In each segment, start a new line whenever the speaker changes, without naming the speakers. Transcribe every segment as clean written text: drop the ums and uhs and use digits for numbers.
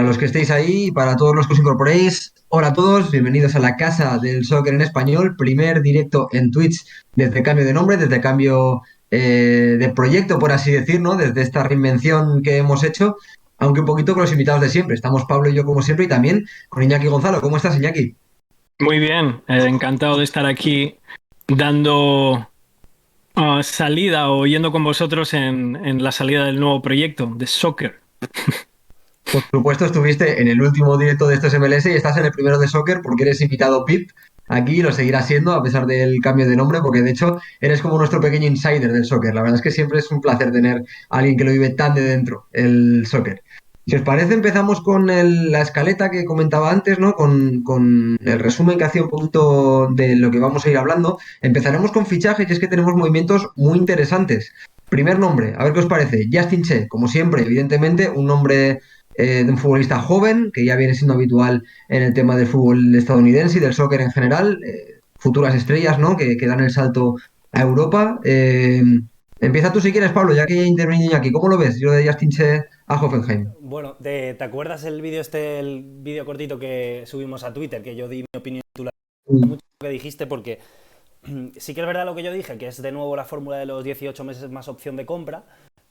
los que estéis ahí y para todos los que os incorporéis, hola a todos, bienvenidos a la Casa del Soccer en Español, primer directo en Twitch desde cambio de nombre, desde cambio de proyecto, por así decir, ¿no? Desde esta reinvención que hemos hecho, aunque un poquito con los invitados de siempre. Estamos Pablo y yo como siempre y también con Iñaki Gonzalo. ¿Cómo estás, Iñaki?
Muy bien, encantado de estar aquí dando salida o yendo con vosotros en la salida del nuevo proyecto de soccer.
Por supuesto, estuviste en el último directo de estos MLS y estás en el primero de soccer porque eres invitado PIP. Aquí lo seguirás siendo a pesar del cambio de nombre, porque de hecho eres como nuestro pequeño insider del soccer. La verdad es que siempre es un placer tener a alguien que lo vive tan de dentro, el soccer. Si os parece, empezamos con la escaleta que comentaba antes, ¿no? Con el resumen que hacía un poquito de lo que vamos a ir hablando. Empezaremos con fichajes y es que tenemos movimientos muy interesantes. Primer nombre, a ver qué os parece. Justin Che, como siempre, evidentemente, un nombre de un futbolista joven, que ya viene siendo habitual en el tema del fútbol estadounidense y del soccer en general, futuras estrellas, ¿no? Que dan el salto a Europa. Empieza tú si quieres, Pablo, ya que ya he intervenido aquí. ¿Cómo lo ves? Yo de Justin Che a Hoffenheim.
Bueno, ¿te acuerdas el vídeo el vídeo cortito que subimos a Twitter, que yo di mi opinión
Mm.
mucho lo que dijiste? Porque sí que es verdad lo que yo dije, que es de nuevo la fórmula de los 18 meses más opción de compra,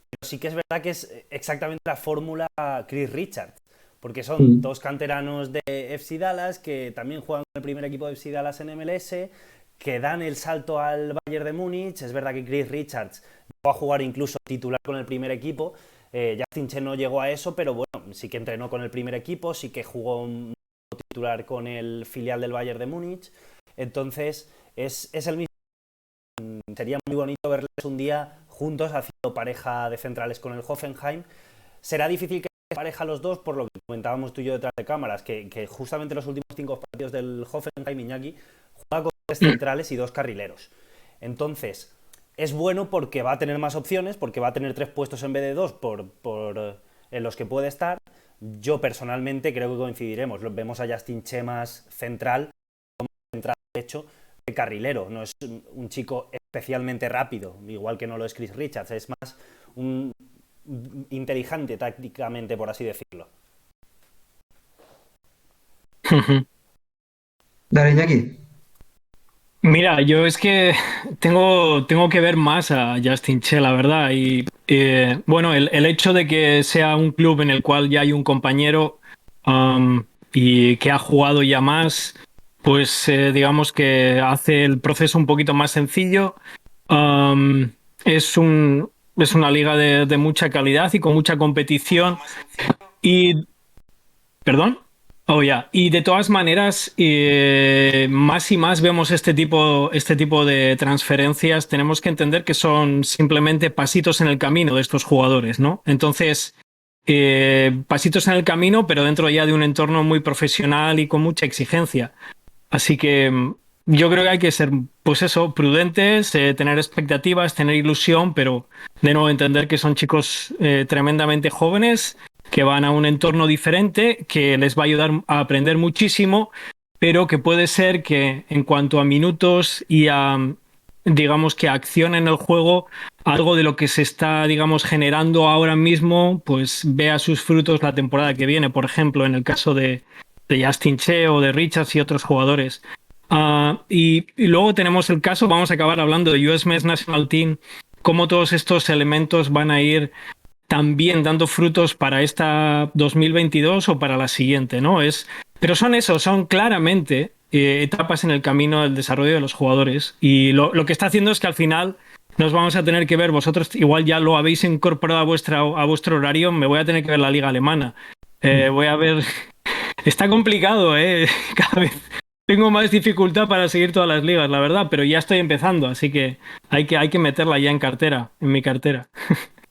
pero sí que es verdad que es exactamente la fórmula Chris Richards, porque son
Mm.
dos canteranos de FC Dallas que también juegan con el primer equipo de FC Dallas en MLS, que dan el salto al Bayern de Múnich. Es verdad que Chris Richards va a jugar incluso titular con el primer equipo. Justin Che no llegó a eso, pero bueno, sí que entrenó con el primer equipo, sí que jugó un titular con el filial del Bayern de Múnich. Entonces, es el mismo. Sería muy bonito verles un día juntos haciendo pareja de centrales con el Hoffenheim. Será difícil que pareja los dos, por lo que comentábamos tú y yo detrás de cámaras, que justamente los últimos 5 partidos del Hoffenheim, Iñaki juega con 3 centrales y 2 carrileros. Entonces, es bueno porque va a tener más opciones, porque va a tener 3 puestos en vez de 2 en los que puede estar. Yo personalmente creo que coincidiremos. Vemos a Justin Che más central, central derecho, que carrilero. No es un chico especialmente rápido, igual que no lo es Chris Richards. Es más un inteligente tácticamente, por así decirlo.
Dale, Iñaki.
Mira, yo es que tengo que ver más a Justin Che, la verdad. Y bueno, el hecho de que sea un club en el cual ya hay un compañero y que ha jugado ya más, pues digamos que hace el proceso un poquito más sencillo. Um, es es una liga de mucha calidad y con mucha competición. Y ¿Perdón? Oh, ya. Y de todas maneras, más y más vemos este tipo de transferencias. Tenemos que entender que son simplemente pasitos en el camino de estos jugadores, ¿no? Entonces, pasitos en el camino, pero dentro ya de un entorno muy profesional y con mucha exigencia. Así que yo creo que hay que ser, pues eso, prudentes, tener expectativas, tener ilusión, pero de nuevo entender que son chicos tremendamente jóvenes que van a un entorno diferente, que les va a ayudar a aprender muchísimo, pero que puede ser que en cuanto a minutos y a, digamos, que acción en el juego, algo de lo que se está, digamos, generando ahora mismo, pues vea sus frutos la temporada que viene, por ejemplo, en el caso de Justin Che o de Richards y otros jugadores. Y luego tenemos el caso, vamos a acabar hablando de US Men's National Team, cómo todos estos elementos van a ir también dando frutos para esta 2022 o para la siguiente, ¿no? Pero son eso, son claramente etapas en el camino del desarrollo de los jugadores. Y lo que está haciendo es que al final nos vamos a tener que ver, vosotros igual ya lo habéis incorporado a vuestro horario, me voy a tener que ver la liga alemana. Voy a ver, está complicado, ¿eh? Cada vez tengo más dificultad para seguir todas las ligas, la verdad, pero ya estoy empezando, así que hay que meterla ya en cartera, en mi cartera.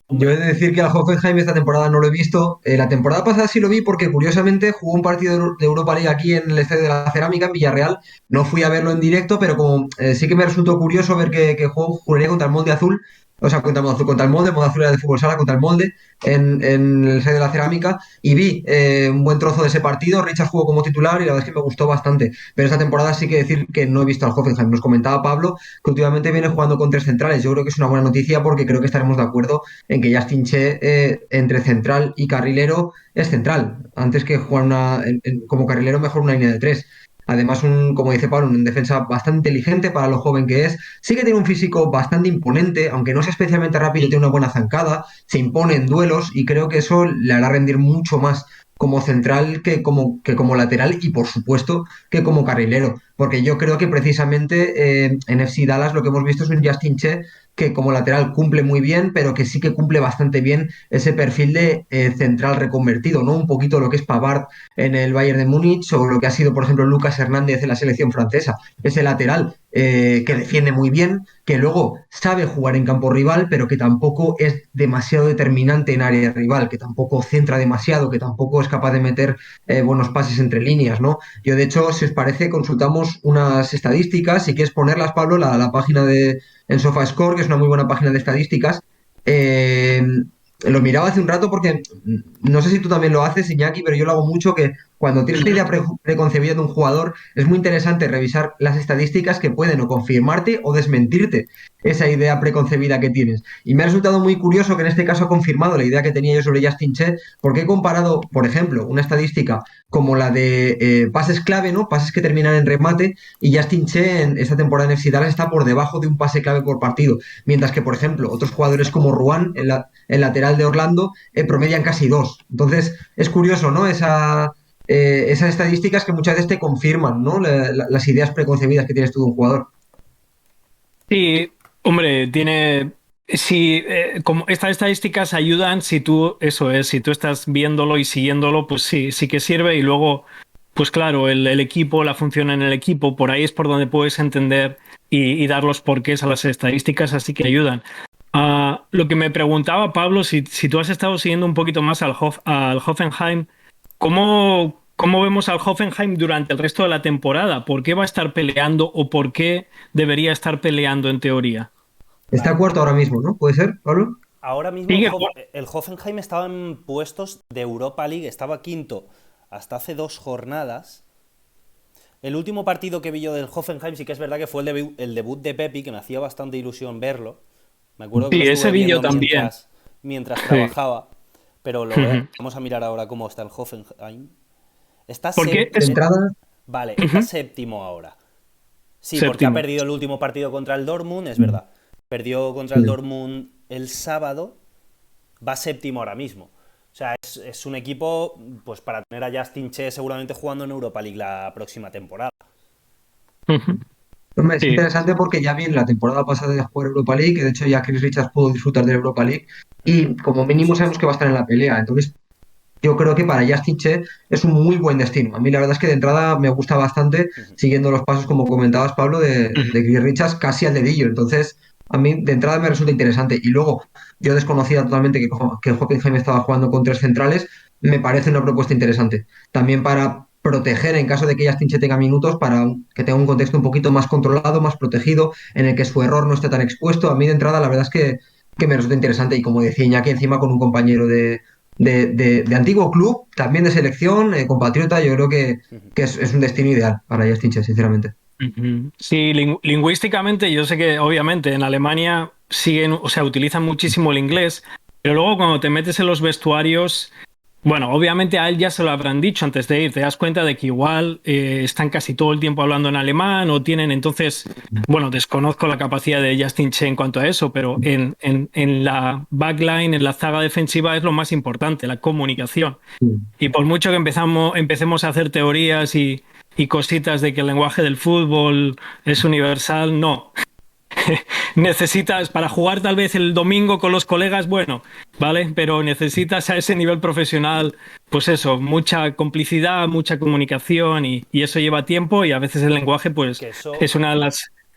Yo he de decir que al Hoffenheim esta temporada no lo he visto. La temporada pasada sí lo vi porque curiosamente jugó un partido de Europa League aquí en el Estadio de la Cerámica, en Villarreal. No fui a verlo en directo, pero como sí que me resultó curioso ver que jugó, jugaría contra el Molde Azul. o sea, contra el molde, moda azul era de fútbol sala, contra el molde, en el Estadio de la Cerámica, y vi un buen trozo de ese partido. Richard jugó como titular y la verdad es que me gustó bastante. Pero esta temporada sí que decir que no he visto al Hoffenheim. Nos comentaba Pablo que últimamente viene jugando con tres centrales. Yo creo que es una buena noticia porque creo que estaremos de acuerdo en que Justin Che, entre central y carrilero, es central. Antes que jugar como carrilero, mejor una línea de tres. Además, como dice Pablo, un defensa bastante inteligente para lo joven que es. Sí que tiene un físico bastante imponente, aunque no sea especialmente rápido, tiene una buena zancada, se impone en duelos y creo que eso le hará rendir mucho más como central que como lateral y por supuesto que como carrilero. Porque yo creo que precisamente en FC Dallas lo que hemos visto es un Justin Che que como lateral cumple muy bien, pero que sí que cumple bastante bien ese perfil de central reconvertido, ¿no? Un poquito lo que es Pavard en el Bayern de Múnich o lo que ha sido, por ejemplo, Lucas Hernández en la selección francesa. Ese lateral que defiende muy bien, que luego sabe jugar en campo rival, pero que tampoco es demasiado determinante en área rival, que tampoco centra demasiado, que tampoco es capaz de meter buenos pases entre líneas, ¿no? Yo, de hecho, si os parece, consultamos unas estadísticas. Si quieres ponerlas, Pablo, la página en SofaScore, que es una muy buena página de estadísticas. Eh, lo miraba hace un rato porque no sé si tú también lo haces, Iñaki, pero yo lo hago mucho, que cuando tienes una idea preconcebida de un jugador, es muy interesante revisar las estadísticas que pueden o confirmarte o desmentirte esa idea preconcebida que tienes. Y me ha resultado muy curioso que en este caso ha confirmado la idea que tenía yo sobre Justin Che, porque he comparado, por ejemplo, una estadística como la de pases clave, ¿no? Pases que terminan en remate, y Justin Che en esta temporada en FC Dallas está por debajo de un pase clave por partido, mientras que, por ejemplo, otros jugadores como Ruan, el lateral de Orlando, promedian casi dos. Entonces, es curioso, ¿no? Esas estadísticas que muchas veces te confirman, ¿no? Las ideas preconcebidas que tienes tú de un jugador.
Sí, hombre, tiene. Si como estas estadísticas ayudan, si tú, eso es, si tú estás viéndolo y siguiéndolo, pues sí, sí que sirve. Y luego, pues claro, el equipo, la función en el equipo, por ahí es por donde puedes entender y dar los porqués a las estadísticas, así que ayudan. Lo que me preguntaba Pablo, si tú has estado siguiendo un poquito más al Hoffenheim, ¿cómo vemos al Hoffenheim durante el resto de la temporada? ¿Por qué va a estar peleando o por qué debería estar peleando en teoría?
Está
Vale.
cuarto ahora mismo, ¿no? ¿Puede ser, Pablo?
Ahora mismo
Sigue.
El Hoffenheim estaba en puestos de Europa League, estaba quinto hasta hace 2 jornadas. El último partido que vi yo del Hoffenheim sí que es verdad que fue el debut de Pepi, que me hacía bastante ilusión verlo. Me acuerdo que lo
Sí, ese
estuve
vídeo
viendo
también.
mientras
Sí.
trabajaba, pero
Ujú.
vamos a mirar ahora cómo está el Hoffenheim. Está
Porque
De
es.
entrada,
Vale, está
Ujú.
séptimo ahora. Sí, porque ha
Séptimo.
perdido el último partido contra el Dortmund, es verdad. Perdió contra el
sí.
Dortmund el sábado, va séptimo ahora mismo. O sea, es un equipo pues para tener a Justin Che seguramente jugando en Europa League la próxima temporada.
Ujú.
Hombre, es
Sí.
interesante porque ya vi la temporada pasada de jugar Europa League, que de hecho ya Chris Richards pudo disfrutar de la Europa League, y como mínimo sabemos que va a estar en la pelea. Entonces, yo creo que para Justin Che es un muy buen destino. A mí la verdad es que de entrada me gusta bastante, siguiendo los pasos, como comentabas, Pablo, de
Ujú.
Chris Richards casi al dedillo. Entonces, a mí de entrada me resulta interesante. Y luego, yo desconocía totalmente que Hockenheim estaba jugando con tres centrales. Me parece una propuesta interesante. También para proteger, en caso de que Justin Che tenga minutos, para que tenga un contexto un poquito más controlado, más protegido, en el que su error no esté tan expuesto. A mí de entrada la verdad es que me resulta interesante. Y como decía Iñaki, encima con un compañero de antiguo club, también de selección, compatriota, yo creo que es un destino ideal para Justin Che, sinceramente.
Ujú. Sí, lingüísticamente yo sé que obviamente en Alemania siguen, o sea, utilizan muchísimo el inglés, pero luego cuando te metes en los vestuarios, bueno, obviamente a él ya se lo habrán dicho antes de ir, te das cuenta de que igual están casi todo el tiempo hablando en alemán o tienen entonces, bueno, desconozco la capacidad de Justin Che en cuanto a eso, pero en la backline, en la zaga defensiva es lo más importante, la comunicación. Y por mucho que empecemos a hacer teorías y cositas de que el lenguaje del fútbol es universal, no. Necesitas, para jugar tal vez el domingo con los colegas, bueno, ¿vale? Pero necesitas a ese nivel profesional, pues eso, mucha complicidad, mucha comunicación y eso lleva tiempo y a veces el lenguaje, pues,
Que eso,
es una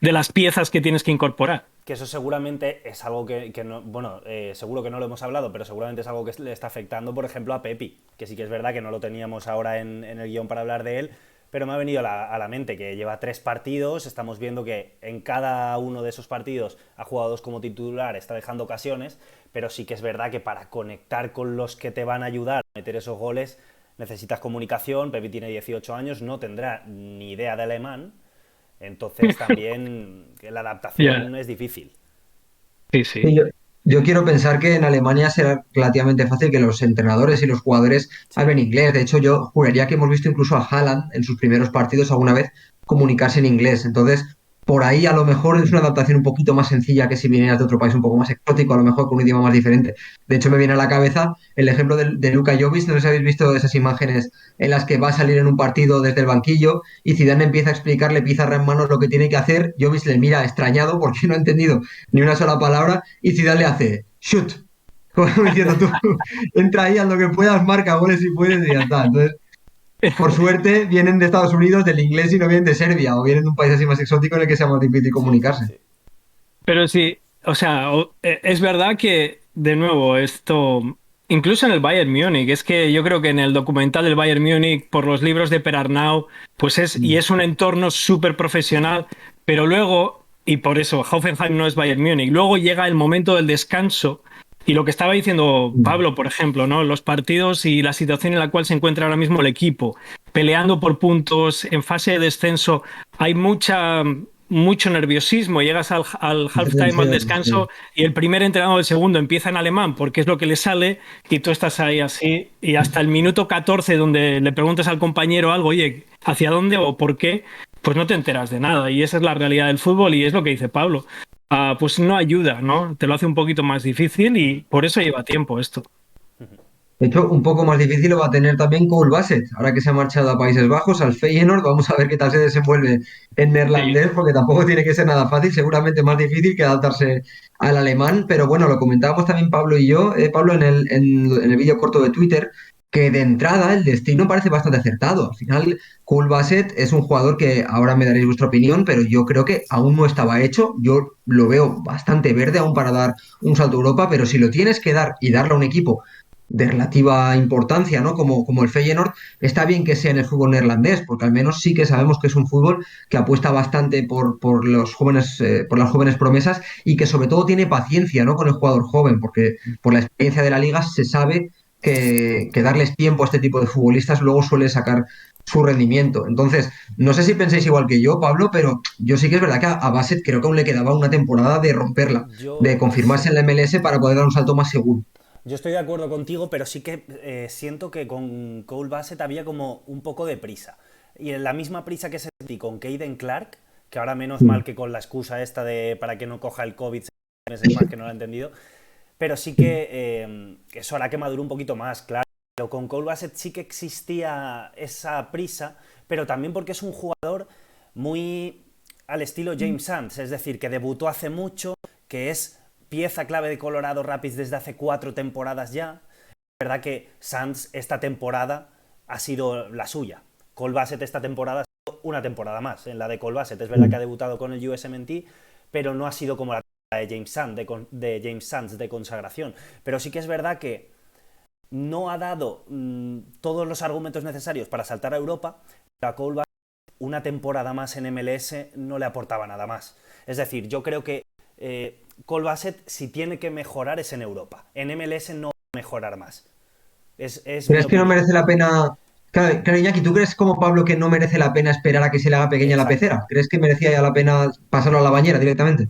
de las piezas que tienes que incorporar.
que eso seguramente es algo que no, bueno, seguro que no lo hemos hablado, pero seguramente es algo que le está afectando, por ejemplo, a Pepi, que sí que es verdad que no lo teníamos ahora en el guión para hablar de él, pero me ha venido a la mente que lleva 3 partidos, estamos viendo que en cada uno de esos partidos ha jugado 2 como titular, está dejando ocasiones, pero sí que es verdad que para conectar con los que te van a ayudar a meter esos goles necesitas comunicación. Pepi tiene 18 años, no tendrá ni idea de alemán, entonces también la adaptación es difícil.
Sí,
Sí,
sí.
yo quiero pensar que en Alemania será relativamente fácil que los entrenadores y los jugadores
Sí.
hablen inglés. De hecho, yo juraría que hemos visto incluso a Haaland en sus primeros partidos alguna vez comunicarse en inglés. Entonces, por ahí a lo mejor es una adaptación un poquito más sencilla que si vinieras de otro país un poco más exótico, a lo mejor con un idioma más diferente. De hecho, me viene a la cabeza el ejemplo de Luka Jovic. No sé si habéis visto esas imágenes en las que va a salir en un partido desde el banquillo y Zidane empieza a explicarle pizarra en manos lo que tiene que hacer. Jovic le mira extrañado porque no ha entendido ni una sola palabra y Zidane le hace shoot, como diciendo tú, entra ahí, haz lo que puedas, marca goles si puedes y ya está. Entonces, por suerte, vienen de Estados Unidos, del inglés y no vienen de Serbia o vienen de un país así más exótico en el que sea más difícil
Sí, sí,
comunicarse.
sí.
Pero sí, o sea, es verdad que, de nuevo, esto, incluso en el Bayern Múnich, es que yo creo que en el documental del Bayern Múnich, por los libros de Per Arnau, pues y
Mm.
es un entorno súper profesional, pero luego, y por eso Hoffenheim no es Bayern Múnich, luego llega el momento del descanso. Y lo que estaba diciendo
Mm.
Pablo, por ejemplo, ¿no? Los partidos y la situación en la cual se encuentra ahora mismo el equipo, peleando por puntos, en fase de descenso, hay mucho nerviosismo. Llegas al
Mucha
halftime, al
tensión, sí.
descanso, y el primer entrenador del segundo empieza en alemán porque es lo que le sale, y tú estás ahí así, y hasta el minuto 14 donde le preguntas al compañero algo, oye, ¿hacia dónde o por qué? Pues no te enteras de nada, y esa es la realidad del fútbol, y es lo que dice Pablo. Pues no ayuda, ¿no? Te lo hace un poquito más difícil y por eso lleva tiempo esto.
De hecho, un poco más difícil lo va a tener también Cole Bassett, ahora que se ha marchado a Países Bajos, al Feyenoord. Vamos a ver qué tal se desenvuelve en
Sí.
neerlandés, porque tampoco tiene que ser nada fácil, seguramente más difícil que adaptarse al alemán. Pero bueno, lo comentábamos también Pablo y yo, Pablo, en el vídeo corto de Twitter, que de entrada el destino parece bastante acertado. Al final, Cole Bassett es un jugador que ahora me daréis vuestra opinión, pero yo creo que aún no estaba hecho. Yo lo veo bastante verde aún para dar un salto a Europa, pero si lo tienes que dar y darle a un equipo de relativa importancia, ¿no? Como el Feyenoord, está bien que sea en el fútbol neerlandés, porque al menos sí que sabemos que es un fútbol que apuesta bastante por los jóvenes, por las jóvenes promesas y que sobre todo tiene paciencia, ¿no? Con el jugador joven, porque por la experiencia de la liga se sabe que darles tiempo a este tipo de futbolistas luego suele sacar su rendimiento. Entonces, no sé si pensáis igual que yo, Pablo, pero yo sí que es verdad que a Bassett creo que aún le quedaba una temporada de romperla, de
Yo,
confirmarse
sí.
en la MLS para poder dar un salto más seguro.
Yo estoy de acuerdo contigo, pero sí que siento que con Cole Bassett había como un poco de prisa. Y en la misma prisa que sentí con Caden Clark, que ahora menos mal que con la excusa esta de para que no coja el COVID 6 meses más, que no lo he entendido, pero sí que eso hará que madure un poquito más, claro. Pero con Cole Bassett sí que existía esa prisa, pero también porque es un jugador muy al estilo James Sands, es decir, que debutó hace mucho, que es pieza clave de Colorado Rapids desde hace 4 temporadas ya. Es verdad que Sands esta temporada ha sido la suya. Cole Bassett esta temporada ha sido una temporada más en la de Cole Bassett. Es verdad que ha debutado con el USMNT, pero no ha sido como la de James Sands, de James Sands de consagración. Pero sí que es verdad que no ha dado todos los argumentos necesarios para saltar a Europa. A Cole Bassett una temporada más en MLS no le aportaba nada más. Es decir, yo creo que Cole Bassett, si tiene que mejorar, es en Europa. En MLS no va a mejorar más. Es mi
¿Crees que no
opinión.
merece la pena? Claro, claro, Iñaki, ¿tú crees como Pablo que no merece la pena esperar a que se le haga pequeña la
Exacto.
pecera? ¿Crees que merecía ya la pena pasarlo a la bañera directamente?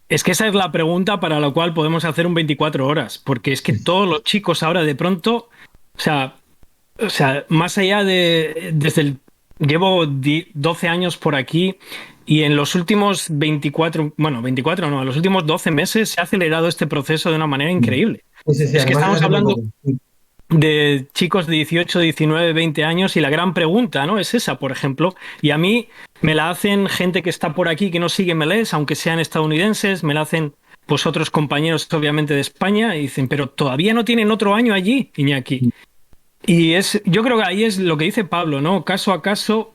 Es que esa es la pregunta para la cual podemos hacer un 24 horas, porque es que todos los chicos ahora de pronto, más allá de, llevo 12 años por aquí y en los últimos 24, bueno, 24 no, en los últimos 12 meses se ha acelerado este proceso de una manera increíble.
Sí, sí, sí,
Es que
además viene
estamos
hace muy
hablando
poco. Sí.
de chicos de 18, 19, 20 años y la gran pregunta, ¿no? Es esa, por ejemplo. Y a mí me la hacen gente que está por aquí que no sigue MLS, aunque sean estadounidenses, me la hacen pues otros compañeros obviamente de España y dicen, pero todavía no tienen otro año allí, Iñaki. Y yo creo que ahí es lo que dice Pablo, ¿no? Caso a caso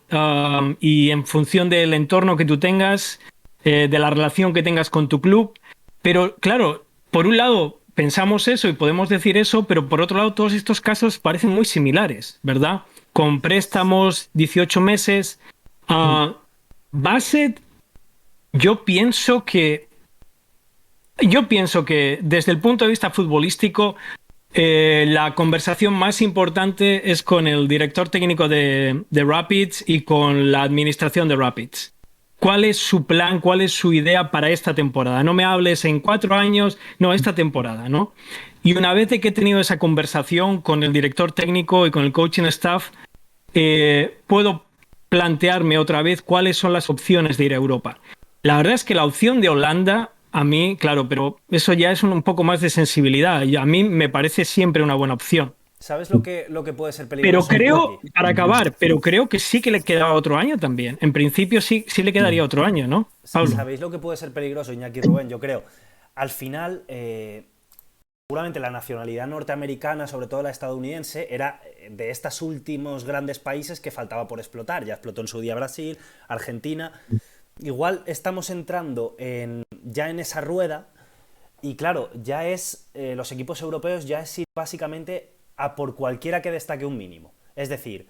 y en función del entorno que tú tengas, de la relación que tengas con tu club. Pero claro, por un lado pensamos eso y podemos decir eso, pero por otro lado todos estos casos parecen muy similares, ¿verdad? con préstamos 18 meses. Bassett, yo pienso que desde el punto de vista futbolístico, la conversación más importante es con el director técnico de Rapids y con la administración de Rapids. ¿Cuál es su plan? ¿Cuál es su idea para esta temporada? No me hables en 4 años, no, esta temporada, ¿no? Y una vez de que he tenido esa conversación con el director técnico y con el coaching staff, puedo plantearme otra vez cuáles son las opciones de ir a Europa. La verdad es que la opción de Holanda, a mí, claro, pero eso ya es un poco más de sensibilidad y a mí me parece siempre una buena opción.
¿Sabes lo que puede ser
Pero
peligroso
creo,
aquí?
para acabar, pero creo que sí que le quedaba otro año también. En principio sí le quedaría otro año, ¿no, Pablo?
¿Sabéis lo que puede ser peligroso, Iñaki y Rubén? Yo creo. Al final, seguramente la nacionalidad norteamericana, sobre todo la estadounidense, era de estos últimos grandes países que faltaba por explotar. Ya explotó en su día Brasil, Argentina. Igual estamos entrando ya en esa rueda y claro, ya es los equipos europeos ya es ir básicamente a por cualquiera que destaque un mínimo. Es decir,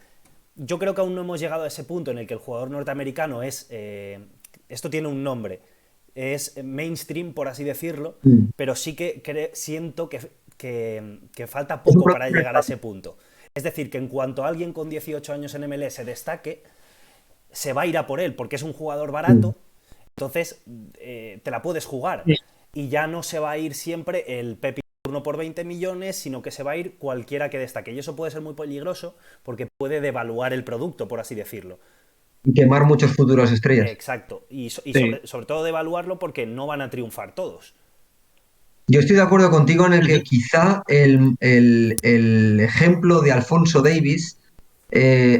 yo creo que aún no hemos llegado a ese punto en el que el jugador norteamericano es, esto tiene un nombre, es mainstream, por así decirlo, pero sí que siento que falta poco para llegar a ese punto. Es decir, que en cuanto alguien con 18 años en MLS se destaque, se va a ir a por él, porque es un jugador barato, entonces te la puedes jugar. Y ya no se va a ir siempre el Pepi Turno por 20 millones, sino que se va a ir cualquiera que destaque. Y eso puede ser muy peligroso porque puede devaluar el producto, por así decirlo.
Y quemar muchos futuros estrellas.
Exacto. Y
Sí.
sobre todo devaluarlo porque no van a triunfar todos.
Yo estoy de acuerdo contigo en el que quizá el ejemplo de Alfonso Davies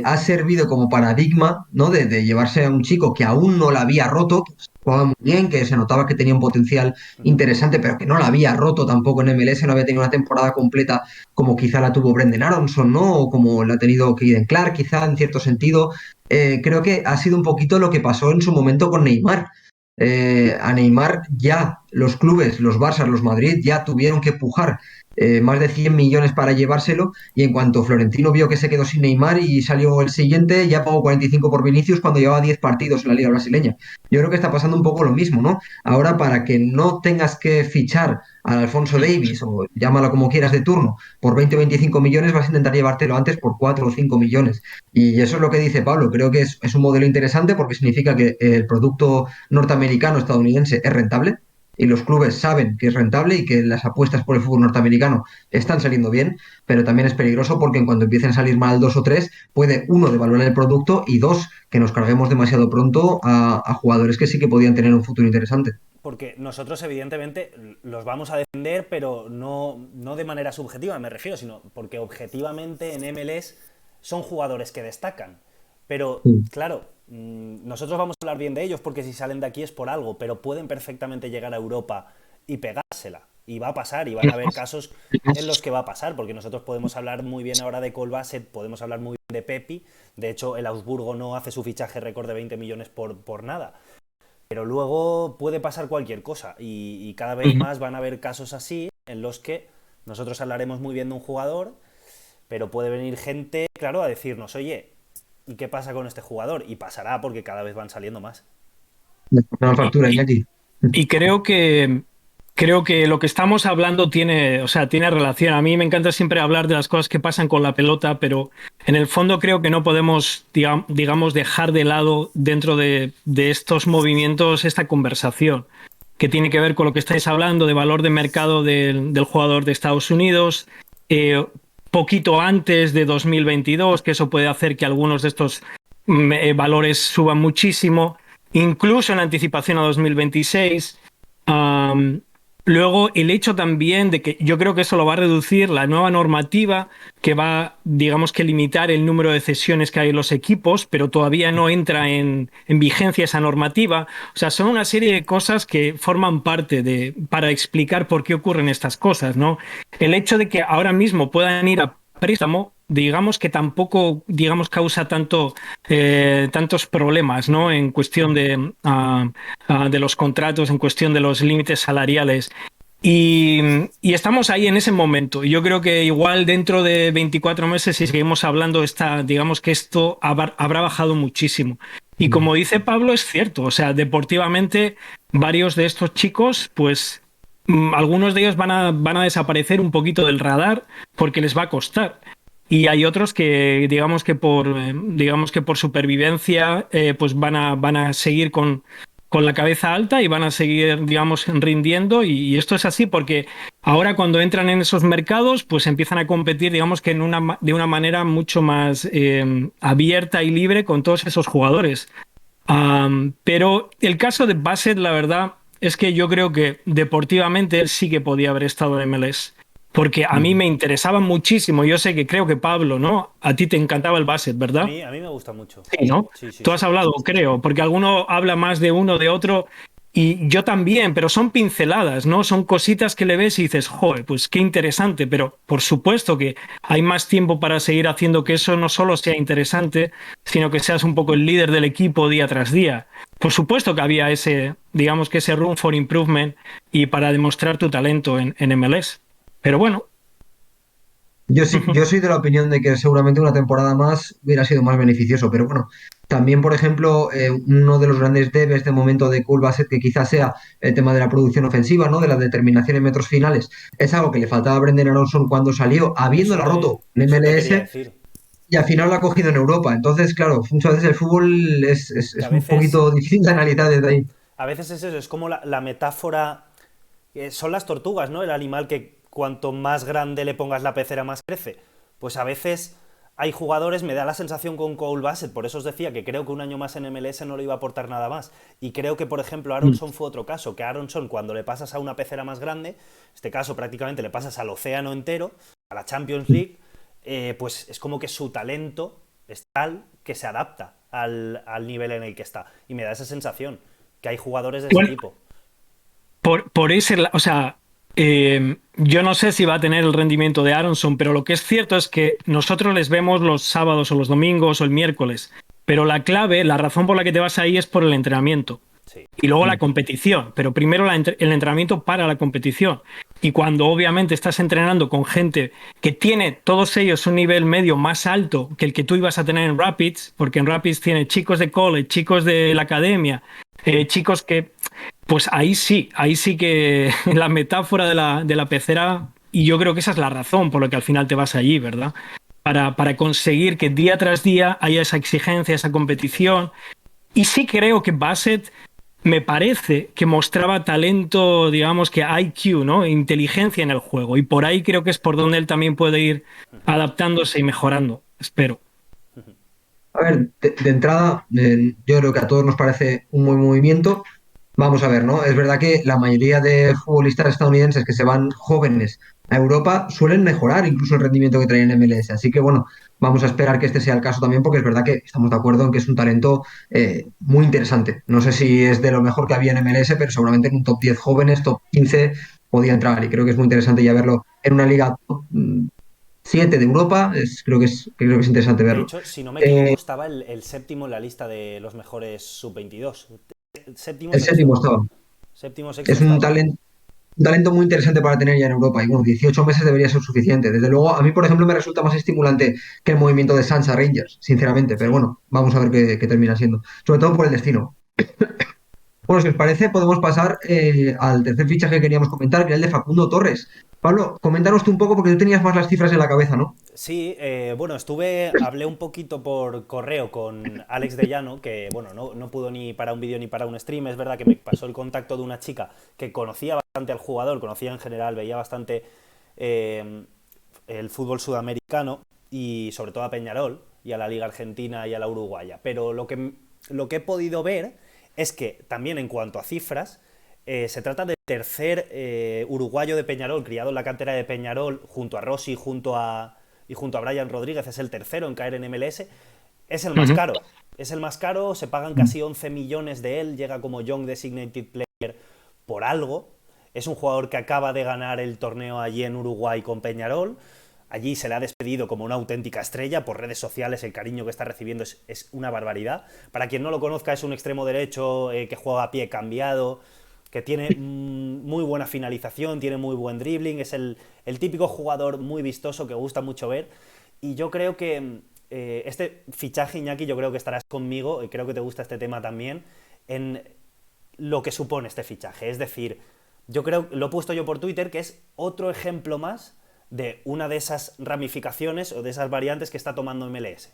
ha servido como paradigma, ¿no? De llevarse a un chico que aún no la había roto, que jugaba muy bien, que se notaba que tenía un potencial interesante, pero que no la había roto tampoco en MLS, no había tenido una temporada completa como quizá la tuvo Brendan Aronson, ¿no? O como la ha tenido Kaden Clark, quizá en cierto sentido. Creo que ha sido un poquito lo que pasó en su momento con Neymar. A Neymar ya los clubes, los Barça, los Madrid, ya tuvieron que pujar más de 100 millones para llevárselo y en cuanto Florentino vio que se quedó sin Neymar y salió el siguiente, ya pagó 45 por Vinicius cuando llevaba 10 partidos en la liga brasileña. Yo creo que está pasando un poco lo mismo, ¿no? Ahora para que no tengas que fichar al Alfonso Davies o llámalo como quieras de turno por 20 o 25 millones vas a intentar llevártelo antes por 4 o 5 millones. Y eso es lo que dice Pablo, creo que es un modelo interesante porque significa que el producto norteamericano, estadounidense es rentable y los clubes saben que es rentable y que las apuestas por el fútbol norteamericano están saliendo bien, pero también es peligroso porque en cuanto empiecen a salir mal 2 o 3, puede uno devaluar el producto y dos, que nos carguemos demasiado pronto a jugadores que sí que podían tener un futuro interesante.
Porque nosotros, evidentemente, los vamos a defender, pero no de manera subjetiva, me refiero, sino porque objetivamente en MLS son jugadores que destacan. Pero, claro, nosotros vamos a hablar bien de ellos porque si salen de aquí es por algo, pero pueden perfectamente llegar a Europa y pegársela. Y va a pasar, y van a haber casos en los que va a pasar, porque nosotros podemos hablar muy bien ahora de Cole Bassett, podemos hablar muy bien de Pepi. De hecho, el Augsburgo no hace su fichaje récord de 20 millones por nada. Pero luego puede pasar cualquier cosa y cada vez más van a haber casos así en los que nosotros hablaremos muy bien de un jugador, pero puede venir gente, claro, a decirnos, oye, ¿y qué pasa con este jugador? Y pasará porque cada vez van saliendo más.
Una factura,
Y,
Iñaki.
y creo que lo que estamos hablando tiene, o sea, tiene relación. A mí me encanta siempre hablar de las cosas que pasan con la pelota, pero en el fondo creo que no podemos, digamos, dejar de lado dentro de estos movimientos esta conversación que tiene que ver con lo que estáis hablando de valor de mercado del jugador de Estados Unidos, poquito antes de 2022, que eso puede hacer que algunos de estos valores suban muchísimo, incluso en anticipación a 2026. Luego, el hecho también de que yo creo que eso lo va a reducir la nueva normativa que va, digamos que limitar el número de cesiones que hay en los equipos, pero todavía no entra en vigencia esa normativa. O sea, son una serie de cosas que forman parte para explicar por qué ocurren estas cosas, ¿no? El hecho de que ahora mismo puedan ir a préstamo, digamos que tampoco, digamos, causa tantos problemas, ¿no? En cuestión de los contratos, en cuestión de los límites salariales. Y estamos ahí en ese momento. Yo creo que igual dentro de 24 meses, si seguimos hablando, digamos que esto habrá bajado muchísimo. Y como dice Pablo, es cierto. O sea, deportivamente, varios de estos chicos, pues algunos de ellos van a desaparecer un poquito del radar porque les va a costar. Y hay otros que, digamos que por supervivencia, pues van a seguir con la cabeza alta y van a seguir, digamos, rindiendo. Y esto es así porque ahora cuando entran en esos mercados, pues empiezan a competir, digamos que de una manera mucho más abierta y libre con todos esos jugadores. Pero el caso de Bassett, la verdad, es que yo creo que deportivamente él sí que podía haber estado en MLS. Porque a mí me interesaba muchísimo. Yo sé que creo que Pablo, ¿no? A ti te encantaba el Bassett, ¿verdad?
A mí me gusta mucho.
Sí, ¿no?
Sí, sí,
Tú has
sí.
hablado, creo, porque alguno habla más de uno, de otro, y yo también, pero son pinceladas, ¿no? Son cositas que le ves y dices, joder, pues qué interesante, pero por supuesto que hay más tiempo para seguir haciendo que eso no solo sea interesante, sino que seas un poco el líder del equipo día tras día. Por supuesto que había ese, digamos que ese room for improvement y para demostrar tu talento en MLS. Pero bueno.
Yo sí, yo soy de la opinión de que seguramente una temporada más hubiera sido más beneficioso, pero bueno, también, por ejemplo, uno de los grandes debes de momento de Cole Bassett, que quizás sea el tema de la producción ofensiva, ¿no? De la determinación en metros finales, es algo que le faltaba a Brendan Aronson cuando salió, habiéndola roto en
Eso te quería
MLS
decir.
y al final la ha cogido en Europa. Entonces, claro, muchas veces el fútbol
Que
es un poquito difícil de analizar desde ahí.
a veces es eso, es como la metáfora. Son las tortugas, ¿no? El animal que cuanto más grande le pongas la pecera, más crece. Pues a veces hay jugadores, me da la sensación con Cole Bassett, por eso os decía que creo que un año más en MLS no le iba a aportar nada más. Y creo que, por ejemplo, Aronson fue otro caso, que Aronson cuando le pasas a una pecera más grande, en este caso prácticamente le pasas al océano entero, a la Champions League, pues es como que su talento es tal que se adapta al nivel en el que está. Y me da esa sensación, que hay jugadores de ese
Bueno,
tipo.
por ese, o sea, yo no sé si va a tener el rendimiento de Aronson, pero lo que es cierto es que nosotros les vemos los sábados o los domingos o el miércoles, pero la clave, la razón por la que te vas ahí es por el entrenamiento
Sí.
y luego la competición, pero primero el entrenamiento para la competición. Y cuando obviamente estás entrenando con gente que tiene todos ellos un nivel medio más alto que el que tú ibas a tener en Rapids, porque en Rapids tiene chicos de college, chicos de la academia, chicos que, pues ahí sí que la metáfora de la pecera, y yo creo que esa es la razón por la que al final te vas allí, ¿verdad? Para conseguir que día tras día haya esa exigencia, esa competición. Y sí creo que Bassett me parece que mostraba talento, digamos que IQ, ¿no? Inteligencia en el juego. Y por ahí creo que es por donde él también puede ir adaptándose y mejorando, espero.
A ver, de entrada, yo creo que a todos nos parece un buen movimiento. Vamos a ver, ¿no? Es verdad que la mayoría de futbolistas estadounidenses que se van jóvenes a Europa suelen mejorar incluso el rendimiento que traen en MLS. Así que bueno, vamos a esperar que este sea el caso también, porque es verdad que estamos de acuerdo en que es un talento muy interesante. No sé si es de lo mejor que había en MLS, pero seguramente en un top 10 jóvenes, top 15 podía entrar. Y creo que es muy interesante ya verlo en una liga top 7 de Europa. Creo que es interesante
De
verlo.
hecho, si no me equivoco,
Eh,
estaba el séptimo en la lista de los mejores sub-22. Séptimo,
el
sexto.
séptimo estaba.
Séptimo, sexto
Es un
estaba.
talento. Un talento muy interesante para tener ya en Europa y bueno, 18 meses debería ser suficiente. Desde luego, a mí, por ejemplo, me resulta más estimulante que el movimiento de Sansa Rangers, sinceramente, pero
Sí.
bueno, vamos a ver qué termina siendo, sobre todo por el destino. Bueno, si os parece, podemos pasar al tercer fichaje que queríamos comentar, que era el de Facundo Torres. Pablo, coméntanos tú un poco porque tú tenías más las cifras en la cabeza, ¿no?
Sí, bueno, hablé un poquito por correo con Alex de Llano, que bueno, no pudo ni para un vídeo ni para un stream. Es verdad que me pasó el contacto de una chica que conocía bastante al jugador, conocía en general, veía bastante el fútbol sudamericano y sobre todo a Peñarol y a la Liga Argentina y a la Uruguaya. Pero lo que he podido ver es que también en cuanto a cifras, se trata del tercer uruguayo de Peñarol, criado en la cantera de Peñarol, junto a Rossi y junto a Brian Rodríguez, es el tercero en caer en MLS. Es el más
Ujú.
caro. Es el más caro, se pagan casi 11 millones de él, llega como Young Designated Player por algo. Es un jugador que acaba de ganar el torneo allí en Uruguay con Peñarol. Allí se le ha despedido como una auténtica estrella por redes sociales, el cariño que está recibiendo es una barbaridad. Para quien no lo conozca, es un extremo derecho que juega a pie cambiado, que tiene muy buena finalización, tiene muy buen dribbling, es el típico jugador muy vistoso que gusta mucho ver. Y yo creo que este fichaje, Iñaki, yo creo que estarás conmigo, y creo que te gusta este tema también, en lo que supone este fichaje. Es decir, yo creo, lo he puesto yo por Twitter, que es otro ejemplo más de una de esas ramificaciones o de esas variantes que está tomando MLS.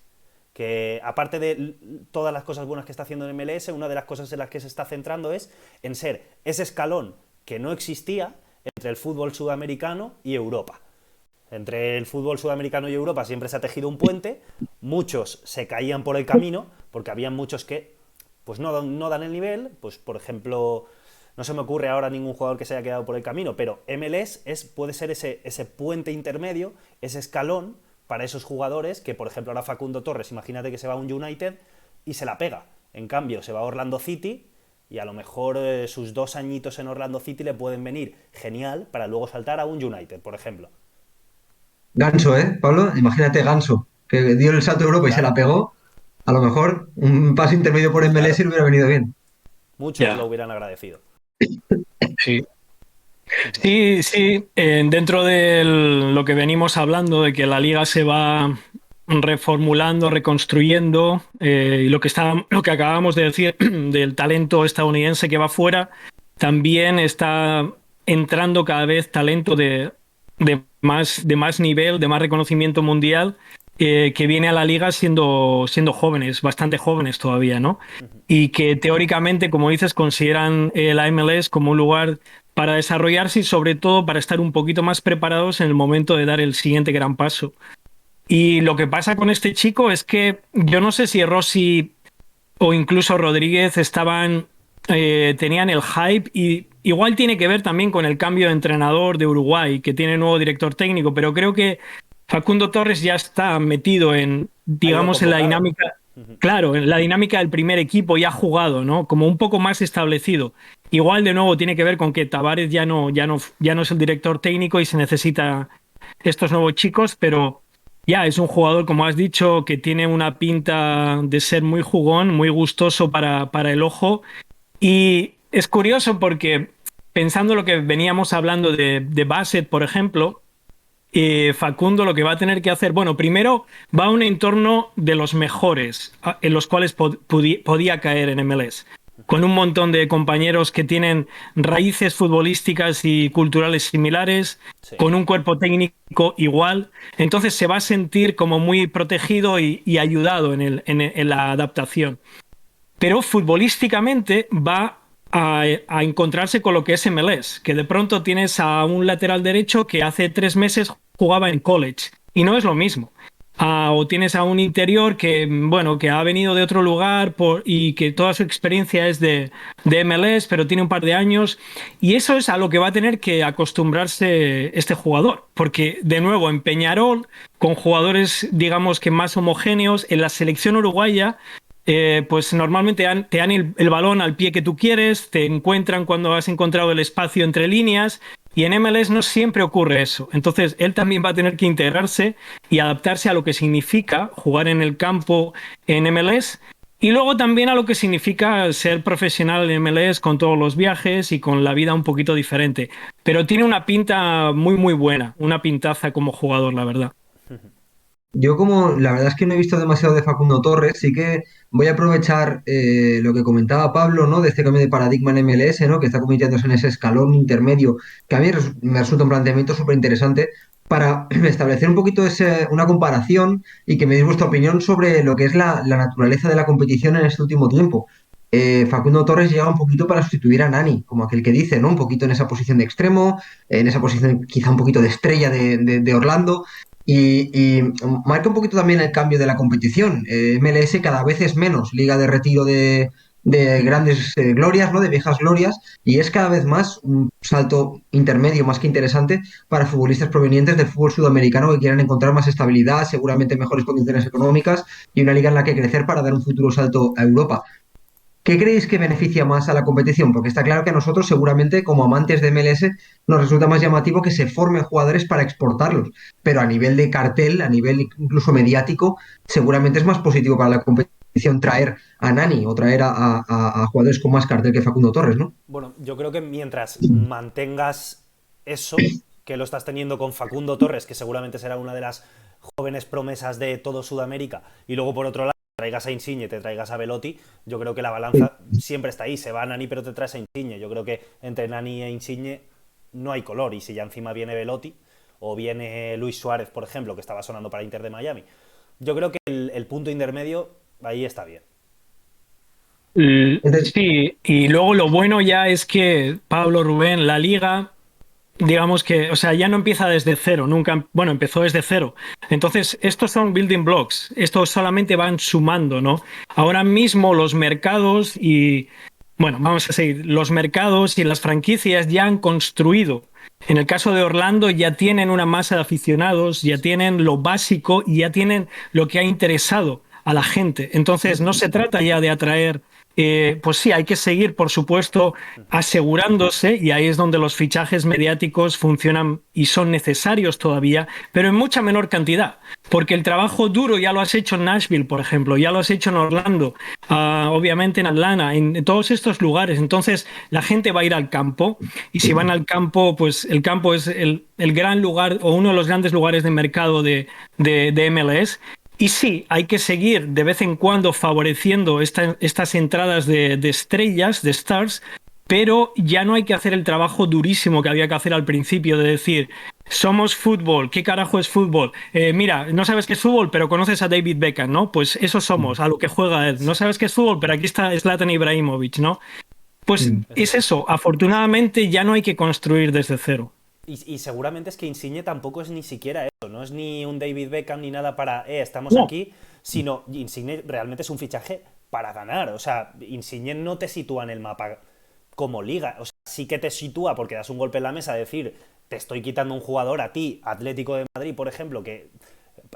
Que aparte de todas las cosas buenas que está haciendo en MLS, una de las cosas en las que se está centrando es en ser ese escalón que no existía entre el fútbol sudamericano y Europa. Entre el fútbol sudamericano y Europa siempre se ha tejido un puente, muchos se caían por el camino, porque había muchos que pues no dan el nivel, pues por ejemplo, no se me ocurre ahora ningún jugador que se haya quedado por el camino, pero MLS puede ser ese puente intermedio, ese escalón para esos jugadores que, por ejemplo, ahora Facundo Torres, imagínate que se va a un United y se la pega. En cambio, se va a Orlando City y a lo mejor sus 2 añitos en Orlando City le pueden venir genial para luego saltar a un United, por ejemplo.
Ganso, Pablo? Imagínate Ganso, que dio el salto a Europa y se
Claro,
la pegó. A lo mejor un paso intermedio por MLS
claro.
le hubiera venido bien.
Muchos lo
Ya,
hubieran agradecido.
sí. Sí, sí, dentro de lo que venimos hablando, de que la liga se va reformulando, reconstruyendo, y lo que acabamos de decir del talento estadounidense que va fuera, también está entrando cada vez talento de más nivel, de más reconocimiento mundial, que viene a la liga siendo jóvenes, bastante jóvenes todavía, ¿no? Y que teóricamente, como dices, consideran la MLS como un lugar para desarrollarse y sobre todo para estar un poquito más preparados en el momento de dar el siguiente gran paso. Y lo que pasa con este chico es que yo no sé si Rossi o incluso Rodríguez tenían el hype, y igual tiene que ver también con el cambio de entrenador de Uruguay, que tiene nuevo director técnico, pero creo que Facundo Torres ya está metido
Ha ido
digamos, en la
convocado.
dinámica, claro, en la dinámica del primer equipo, ya ha jugado, ¿no? Como un poco más establecido. Igual de nuevo tiene que ver con que Tavares ya no es el director técnico y se necesita estos nuevos chicos, pero ya es un jugador, como has dicho, que tiene una pinta de ser muy jugón, muy gustoso para el ojo. Y es curioso porque pensando lo que veníamos hablando de Bassett, por ejemplo, Facundo lo que va a tener que hacer, bueno, primero va a un entorno de los mejores en los cuales podía caer en MLS, con un montón de compañeros que tienen raíces futbolísticas y culturales similares,
Sí.
con un cuerpo técnico igual, entonces se va a sentir como muy protegido y ayudado en la adaptación. Pero futbolísticamente va a encontrarse con lo que es MLS, que de pronto tienes a un lateral derecho que hace 3 meses jugaba en college y no es lo mismo. O tienes a un interior que, bueno, que ha venido de otro lugar y que toda su experiencia es de MLS, pero tiene un par de años. Y eso es a lo que va a tener que acostumbrarse este jugador. Porque, de nuevo, en Peñarol, con jugadores, digamos que más homogéneos, en la selección uruguaya, pues normalmente te dan el balón al pie que tú quieres, te encuentran cuando has encontrado el espacio entre líneas, y en MLS no siempre ocurre eso. Entonces él también va a tener que integrarse y adaptarse a lo que significa jugar en el campo en MLS, y luego también a lo que significa ser profesional en MLS, con todos los viajes y con la vida un poquito diferente. Pero tiene una pinta muy, muy buena, una pintaza como jugador, la verdad.
Yo como la verdad es que no he visto demasiado de Facundo Torres, sí que voy a aprovechar lo que comentaba Pablo, ¿no? De este cambio de paradigma en MLS, ¿no? Que está convirtiéndose en ese escalón intermedio, que a mí me resulta un planteamiento súper interesante para establecer un poquito una comparación y que me deis vuestra opinión sobre lo que es la naturaleza de la competición en este último tiempo. Facundo Torres llega un poquito para sustituir a Nani, como aquel que dice, ¿no? Un poquito en esa posición de extremo, en esa posición quizá un poquito de estrella de Orlando. Y marca un poquito también el cambio de la competición. MLS cada vez es menos liga de retiro de grandes glorias, ¿no? De viejas glorias, y es cada vez más un salto intermedio más que interesante para futbolistas provenientes del fútbol sudamericano que quieran encontrar más estabilidad, seguramente mejores condiciones económicas y una liga en la que crecer para dar un futuro salto a Europa. ¿Qué creéis que beneficia más a la competición? Porque está claro que a nosotros, seguramente, como amantes de MLS, nos resulta más llamativo que se formen jugadores para exportarlos. Pero a nivel de cartel, a nivel incluso mediático, seguramente es más positivo para la competición competición traer a Nani o traer a jugadores con más cartel que Facundo Torres, ¿no?
Bueno, yo creo que mientras mantengas eso, que lo estás teniendo con Facundo Torres, que seguramente será una de las jóvenes promesas de todo Sudamérica, y luego por otro lado traigas a Insigne, te traigas a Velotti, yo creo que la balanza siempre está ahí. Se va Nani, pero te traes a Insigne. Yo creo que entre Nani e Insigne no hay color, y si ya encima viene Velotti o viene Luis Suárez, por ejemplo, que estaba sonando para Inter de Miami, yo creo que el punto intermedio ahí está bien.
Entonces,
Sí, y luego lo bueno ya es que Pablo Rubén, la liga, digamos que, o sea, ya no empieza desde cero, nunca, bueno, empezó desde cero. Entonces, estos son building blocks, estos solamente van sumando, ¿no? Ahora mismo los mercados y, bueno, vamos a seguir, los mercados y las franquicias ya han construido. En el caso de Orlando ya tienen una masa de aficionados, ya tienen lo básico y ya tienen lo que ha interesado a la gente. Entonces, no se trata ya de atraer pues sí, hay que seguir, por supuesto, asegurándose, y ahí es donde los fichajes mediáticos funcionan y son necesarios todavía, pero en mucha menor cantidad, porque el trabajo duro ya lo has hecho en Nashville, por ejemplo, ya lo has hecho en Orlando, obviamente en Atlanta, en todos estos lugares. Entonces, la gente va a ir al campo, y si van al campo, pues el campo es el gran lugar o uno de los grandes lugares de mercado de MLS. Y sí, hay que seguir de vez en cuando favoreciendo estas entradas de estrellas, de stars, pero ya no hay que hacer el trabajo durísimo que había que hacer al principio de decir, somos fútbol, ¿qué carajo es fútbol? Mira, no sabes qué es fútbol, pero conoces a David Beckham, ¿no? Pues eso somos, a lo que juega él. No sabes qué es fútbol, pero aquí está Zlatan Ibrahimovic, ¿no? Pues
Es
es
así.
eso, afortunadamente ya no hay que construir desde cero.
Y seguramente es que Insigne tampoco es ni siquiera eso, no es ni un David Beckham ni nada para, estamos
No.
aquí, sino Insigne realmente es un fichaje para ganar. O sea, Insigne no te sitúa en el mapa como liga. O sea, sí que te sitúa porque das un golpe en la mesa, decir, te estoy quitando un jugador a ti, Atlético de Madrid, por ejemplo, que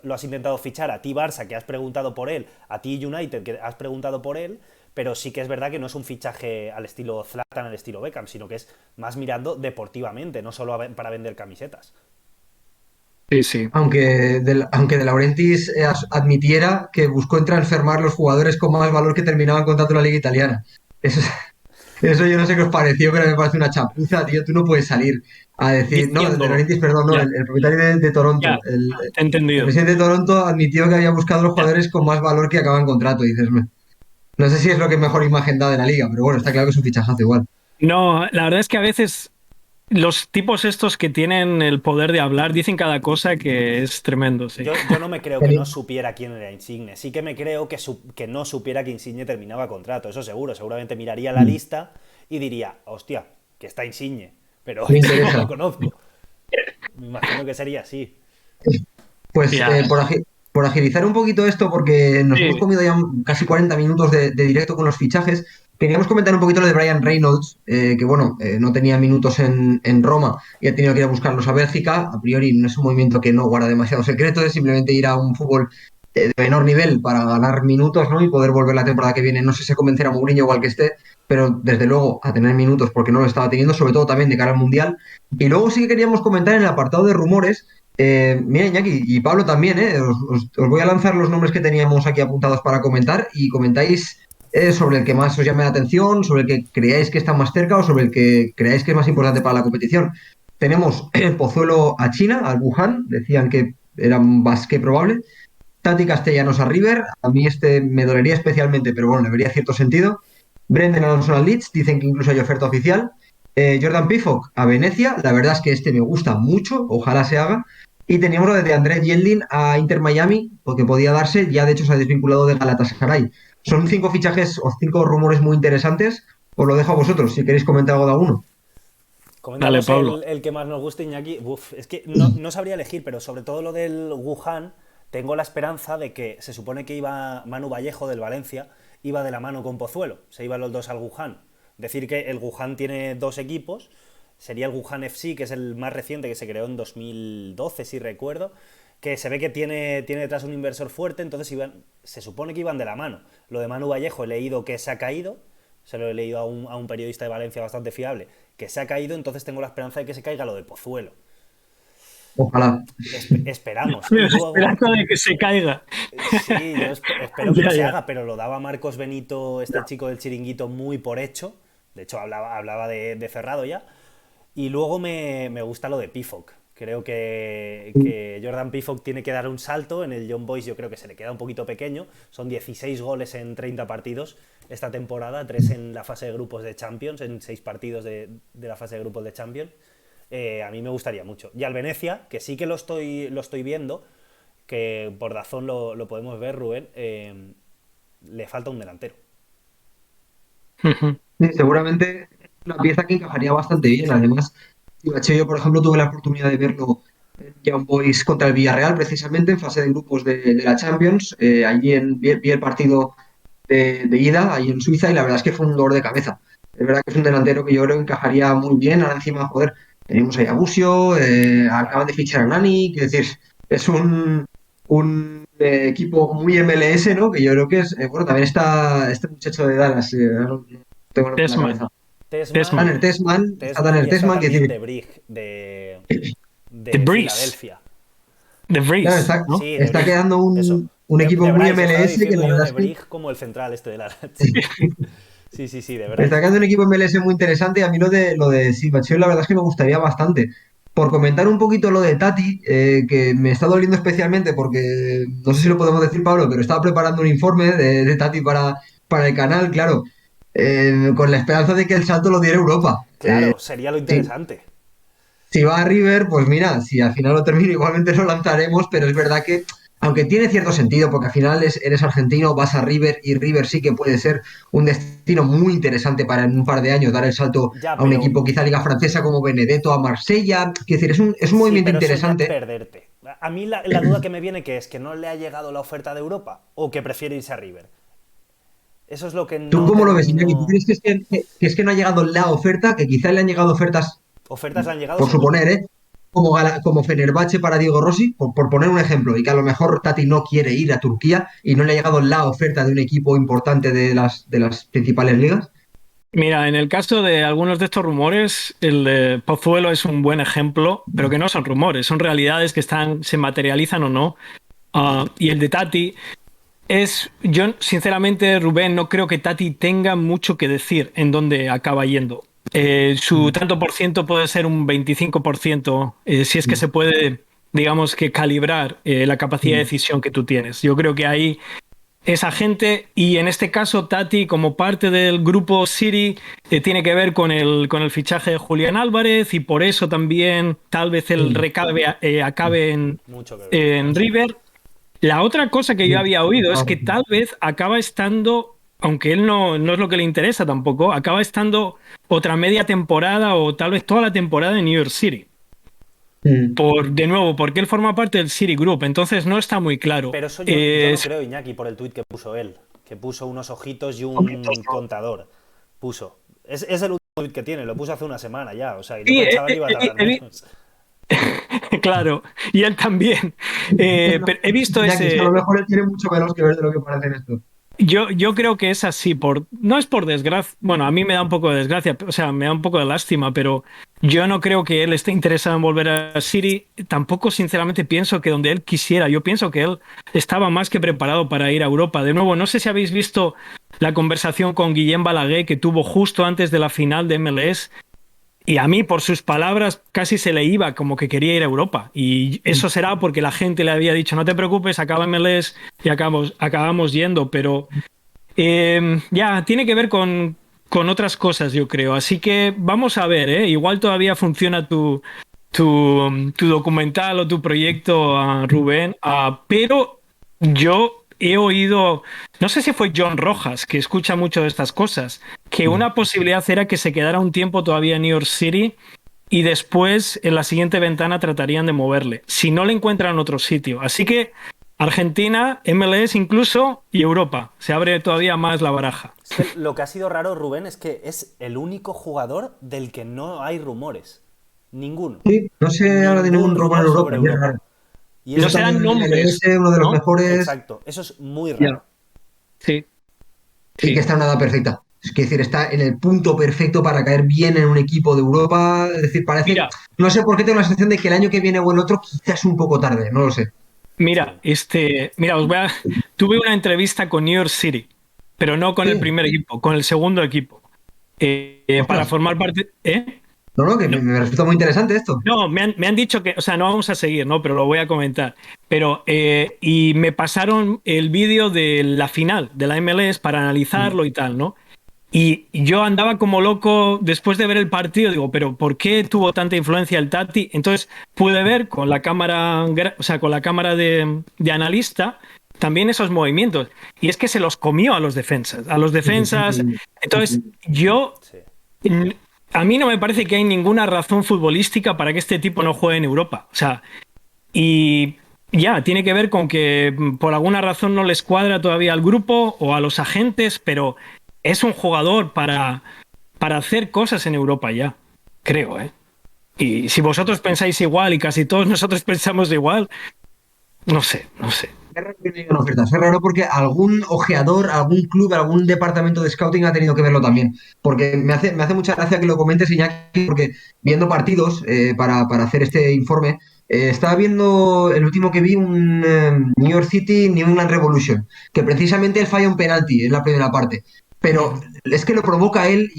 lo has intentado fichar, a ti Barça, que has preguntado por él, a ti United, que has preguntado por él, pero sí que es verdad que no es un fichaje al estilo Zlatan, al estilo Beckham, sino que es más mirando deportivamente, no solo para vender camisetas.
Sí, sí.
aunque De Laurentiis admitiera que buscó en transfermar los jugadores con más valor que terminaban contrato en la liga italiana. Eso, eso yo no sé qué os pareció, pero me parece una chapuza, tío. Tú no puedes salir a decir, no, De
Diciendo,
Laurentiis, perdón, no,
ya,
el propietario de Toronto,
ya, te he
el
entendido.
presidente de Toronto admitió que había buscado los
Ya.
jugadores con más valor que acaban contrato. Y dices, no sé si es lo que mejor imagen da de la liga, pero bueno, está claro que es un fichajazo igual.
No, la verdad es que a veces los tipos estos que tienen el poder de hablar dicen cada cosa que es tremendo, sí.
Yo no me creo que no supiera quién era Insigne. Sí que me creo que no supiera que Insigne terminaba contrato. Eso seguro. Seguramente miraría la lista y diría, hostia, que está Insigne. Pero
Me
este no
interesa.
lo conozco. Me imagino que sería así.
Pues
Ya.
por agilizar un poquito esto, porque nos hemos
Sí,
comido ya casi 40 minutos de directo con los fichajes, queríamos comentar un poquito lo de Brian Reynolds, que bueno, no tenía minutos en Roma y ha tenido que ir a buscarlos a Bélgica. A priori no es un movimiento que no guarda demasiado secreto, es simplemente ir a un fútbol de menor nivel para ganar minutos, ¿no? Y poder volver la temporada que viene. No sé si convencer a Mourinho igual que esté, pero desde luego a tener minutos porque no lo estaba teniendo, sobre todo también de cara al Mundial. Y luego sí que queríamos comentar en el apartado de rumores. Mira, Iñaki, y Pablo también, ¿eh? Os voy a lanzar los nombres que teníamos aquí apuntados para comentar y comentáis sobre el que más os llame la atención, sobre el que creáis que está más cerca o sobre el que creáis que es más importante para la competición. Tenemos Pozuelo a China, al Wuhan, decían que era más que probable. Tati Castellanos a River, a mí este me dolería especialmente, pero bueno, le vería cierto sentido. Brendan Alonso al Leeds, dicen que incluso hay oferta oficial. Jordan Pifok a Venecia, la verdad es que este me gusta mucho, ojalá se haga. Y teníamos lo de André Yeldin a Inter Miami, porque podía darse, ya de hecho se ha desvinculado de Galatasaray. Son 5 fichajes o 5 rumores muy interesantes, os lo dejo a vosotros, si queréis comentar algo de alguno.
dale,
Coméntanos
Pablo.
el que más nos gusta, Iñaki. Uf, es que no sabría elegir, pero sobre todo lo del Wuhan, tengo la esperanza de que se supone que iba Manu Vallejo del Valencia, iba de la mano con Pozuelo, se iban los dos al Wuhan. Decir que el Wuhan tiene dos equipos, sería el Wuhan FC, que es el más reciente, que se creó en 2012, si recuerdo, que se ve que tiene detrás un inversor fuerte, entonces se supone que iban de la mano. Lo de Manu Vallejo he leído que se ha caído, se lo he leído a un periodista de Valencia bastante fiable, que se ha caído, entonces tengo la esperanza de que se caiga lo de Pozuelo.
Ojalá.
Esperamos. Y
La
luego,
esperanza de que se caiga.
sí, yo espero que no
Ya,
se
ya.
haga, pero lo daba Marcos Benito, este chico del Chiringuito, muy por hecho. De hecho, hablaba de cerrado ya. Y luego me gusta lo de Pifok. Creo que Jordan Pifok tiene que dar un salto. En el Young Boys yo creo que se le queda un poquito pequeño. Son 16 goles en 30 partidos esta temporada, 3 en la fase de grupos de Champions, en 6 partidos de la fase de grupos de Champions. A mí me gustaría mucho. Y al Venecia, que sí que lo estoy viendo, que por Dazón lo podemos ver, Rubén, le falta un delantero.
Ujú.
Sí, seguramente es una pieza que encajaría bastante bien. Además, Ibache, yo, por ejemplo, tuve la oportunidad de verlo en Young Boys contra el Villarreal, precisamente en fase de grupos de la Champions. Allí vi el partido de ida, ahí en Suiza, y la verdad es que fue un dolor de cabeza. Es verdad que es un delantero que yo creo que encajaría muy bien. Ahora encima, joder, tenemos ahí a Busio,
Claro.
acaban de fichar a Nani, quiero decir, es un equipo muy MLS, ¿no? Que yo creo que es, bueno, también está este muchacho de Dallas, no tengo el nombre en la
Tesman,
cabeza.
Tesman.
Tanner
Está
Tesman
Tanner
y está
Tesman, que
también
decir,
de Brig, de,
The
de
Breeze.
Filadelfia.
The
claro,
Breeze,
está,
¿no?
Sí, de
está
Brig.
quedando
Eso.
un equipo
De
muy
Bryce, estaba
MLS que
diciendo
la
yo
verdad
de
es que
Brig como el central este de la
Sí.
Sí, sí, sí, de
está
Bryce.
quedando un equipo MLS muy interesante y a mí lo de Silvacho la verdad es que me gustaría bastante. Por comentar un poquito lo de Tati, que me está doliendo especialmente porque, no sé si lo podemos decir, Pablo, pero estaba preparando un informe de Tati para el canal, claro, con la esperanza de que el salto lo diera Europa.
Claro, sería lo
Sí,
interesante.
si va a River, pues mira, si al final lo termina, igualmente lo lanzaremos, pero es verdad que, aunque tiene cierto sentido, porque al final eres argentino, vas a River y River sí que puede ser un destino muy interesante para en un par de años dar el salto
Ya,
a un
pero
equipo quizá Liga Francesa como Benedetto, a Marsella. Quiero decir, es un
sí,
movimiento
pero eso ya es
interesante.
perderte. A mí la duda que me viene que es que no le ha llegado la oferta de Europa o que prefiere irse a River. Eso es lo que
¿Tú
no
cómo lo ves, Iñaki? ¿Tú
termino.
crees que no ha llegado la oferta, que quizá le han llegado ofertas,
Ofertas le han llegado
por
seguro.
suponer, como Fenerbahce para Diego Rossi, por poner un ejemplo, y que a lo mejor Tati no quiere ir a Turquía y no le ha llegado la oferta de un equipo importante de las principales ligas?
Mira, en el caso de algunos de estos rumores, el de Pozuelo es un buen ejemplo, pero que no son rumores, son realidades que se materializan o no. Y el de Tati yo sinceramente, Rubén, no creo que Tati tenga mucho que decir en dónde acaba yendo. Su
Mm,
tanto por ciento puede ser un 25%, si es que
mm,
se puede, digamos que calibrar la capacidad de
mm,
decisión que tú tienes. Yo creo que ahí esa gente, y en este caso Tati, como parte del grupo City, tiene que ver con el fichaje de Julián Álvarez y por eso también tal vez el
mm,
acabe
Mucho que ver.
en River. La otra cosa que yo
mm.
había oído es
Ah,
que tal vez acaba estando, aunque él no es lo que le interesa tampoco, acaba estando otra media temporada o tal vez toda la temporada en New York City.
mm.
De nuevo, porque él forma parte del City Group, entonces no está muy claro.
Pero eso yo no creo, Iñaki, por el tuit que puso él. Que puso unos ojitos y un contador. Puso. Es el último tuit que tiene, lo puso hace una semana ya. O sea, y yo
Sí,
pensaba que iba a tardar menos.
claro, y él también. Pero he visto
Ya que es que a lo
ese,
mejor él tiene mucho menos que ver de lo que parece en esto.
yo creo que es así, no es por desgracia, bueno, a mí me da un poco de desgracia, o sea, me da un poco de lástima, pero yo no creo que él esté interesado en volver a City, tampoco sinceramente pienso que donde él quisiera, yo pienso que él estaba más que preparado para ir a Europa. De nuevo, no sé si habéis visto la conversación con Guillem Balaguer que tuvo justo antes de la final de MLS. Y a mí, por sus palabras, casi se le iba como que quería ir a Europa. Y eso será porque la gente le había dicho, no te preocupes, acaba MLS y acabamos yendo. Pero ya, tiene que ver con otras cosas, yo creo. Así que vamos a ver, ¿eh? Igual todavía funciona tu documental o tu proyecto, Rubén, pero yo he oído, no sé si fue John Rojas, que escucha mucho de estas cosas, que
Mm.
una posibilidad era que se quedara un tiempo todavía en New York City y después en la siguiente ventana tratarían de moverle, si no le encuentran otro sitio. Así que Argentina, MLS incluso y Europa. Se abre todavía más la baraja.
Es que lo que ha sido raro, Rubén, es que es el único jugador del que no hay rumores. Ninguno.
Sí, no sé ahora de
Ningún
ningún rumor en
rumor
Europa,
sobre
y es raro.
Europa. Y
No
eso
Eso
se
es.
también
dan
en el
nombres,
MLS, uno de los
¿no?
mejores,
Exacto. Eso es muy
Ya,
raro.
sí,
y que
sí.
está en una edad perfecta. Es decir, está en el punto perfecto para caer bien en un equipo de Europa. Es decir, parece,
Mira,
no sé por qué tengo la sensación de que el año que viene o el otro quizás un poco tarde, no lo sé.
mira,
Sí.
mira, tuve una entrevista con New York City, pero no con el
Sí,
primer equipo, con el segundo equipo, para
ostras.
formar parte, ¿eh?
No, no, que
No,
me resulta muy interesante esto.
no, me han dicho que, o sea, no vamos a seguir, ¿no? Pero lo voy a comentar. Pero, y me pasaron el vídeo de la final de la MLS para
Mm.
analizarlo y tal, ¿no? Y yo andaba como loco después de ver el partido, digo, pero ¿por qué tuvo tanta influencia el Tati? Entonces pude ver con la cámara, o sea, con la cámara de analista también esos movimientos. Y es que se los comió a los defensas, a los
Sí, sí, es
defensas.
increíble.
Entonces, yo
Sí.
a mí no me parece que hay ninguna razón futbolística para que este tipo no juegue en Europa. O sea, y ya, tiene que ver con que por alguna razón no les cuadra todavía al grupo o a los agentes, pero es un jugador para hacer cosas en Europa ya, creo, ¿eh? Y si vosotros pensáis igual y casi todos nosotros pensamos igual, no sé, no sé.
Es raro que no lleguen ofertas. Es raro porque algún ojeador, algún club, algún departamento de scouting ha tenido que verlo también. Porque me hace mucha gracia que lo comentes, Iñaki, porque viendo partidos para hacer este informe, estaba viendo el último que vi, un New York City, New England Revolution, que precisamente él falla un penalti en la primera parte. Pero es que lo provoca él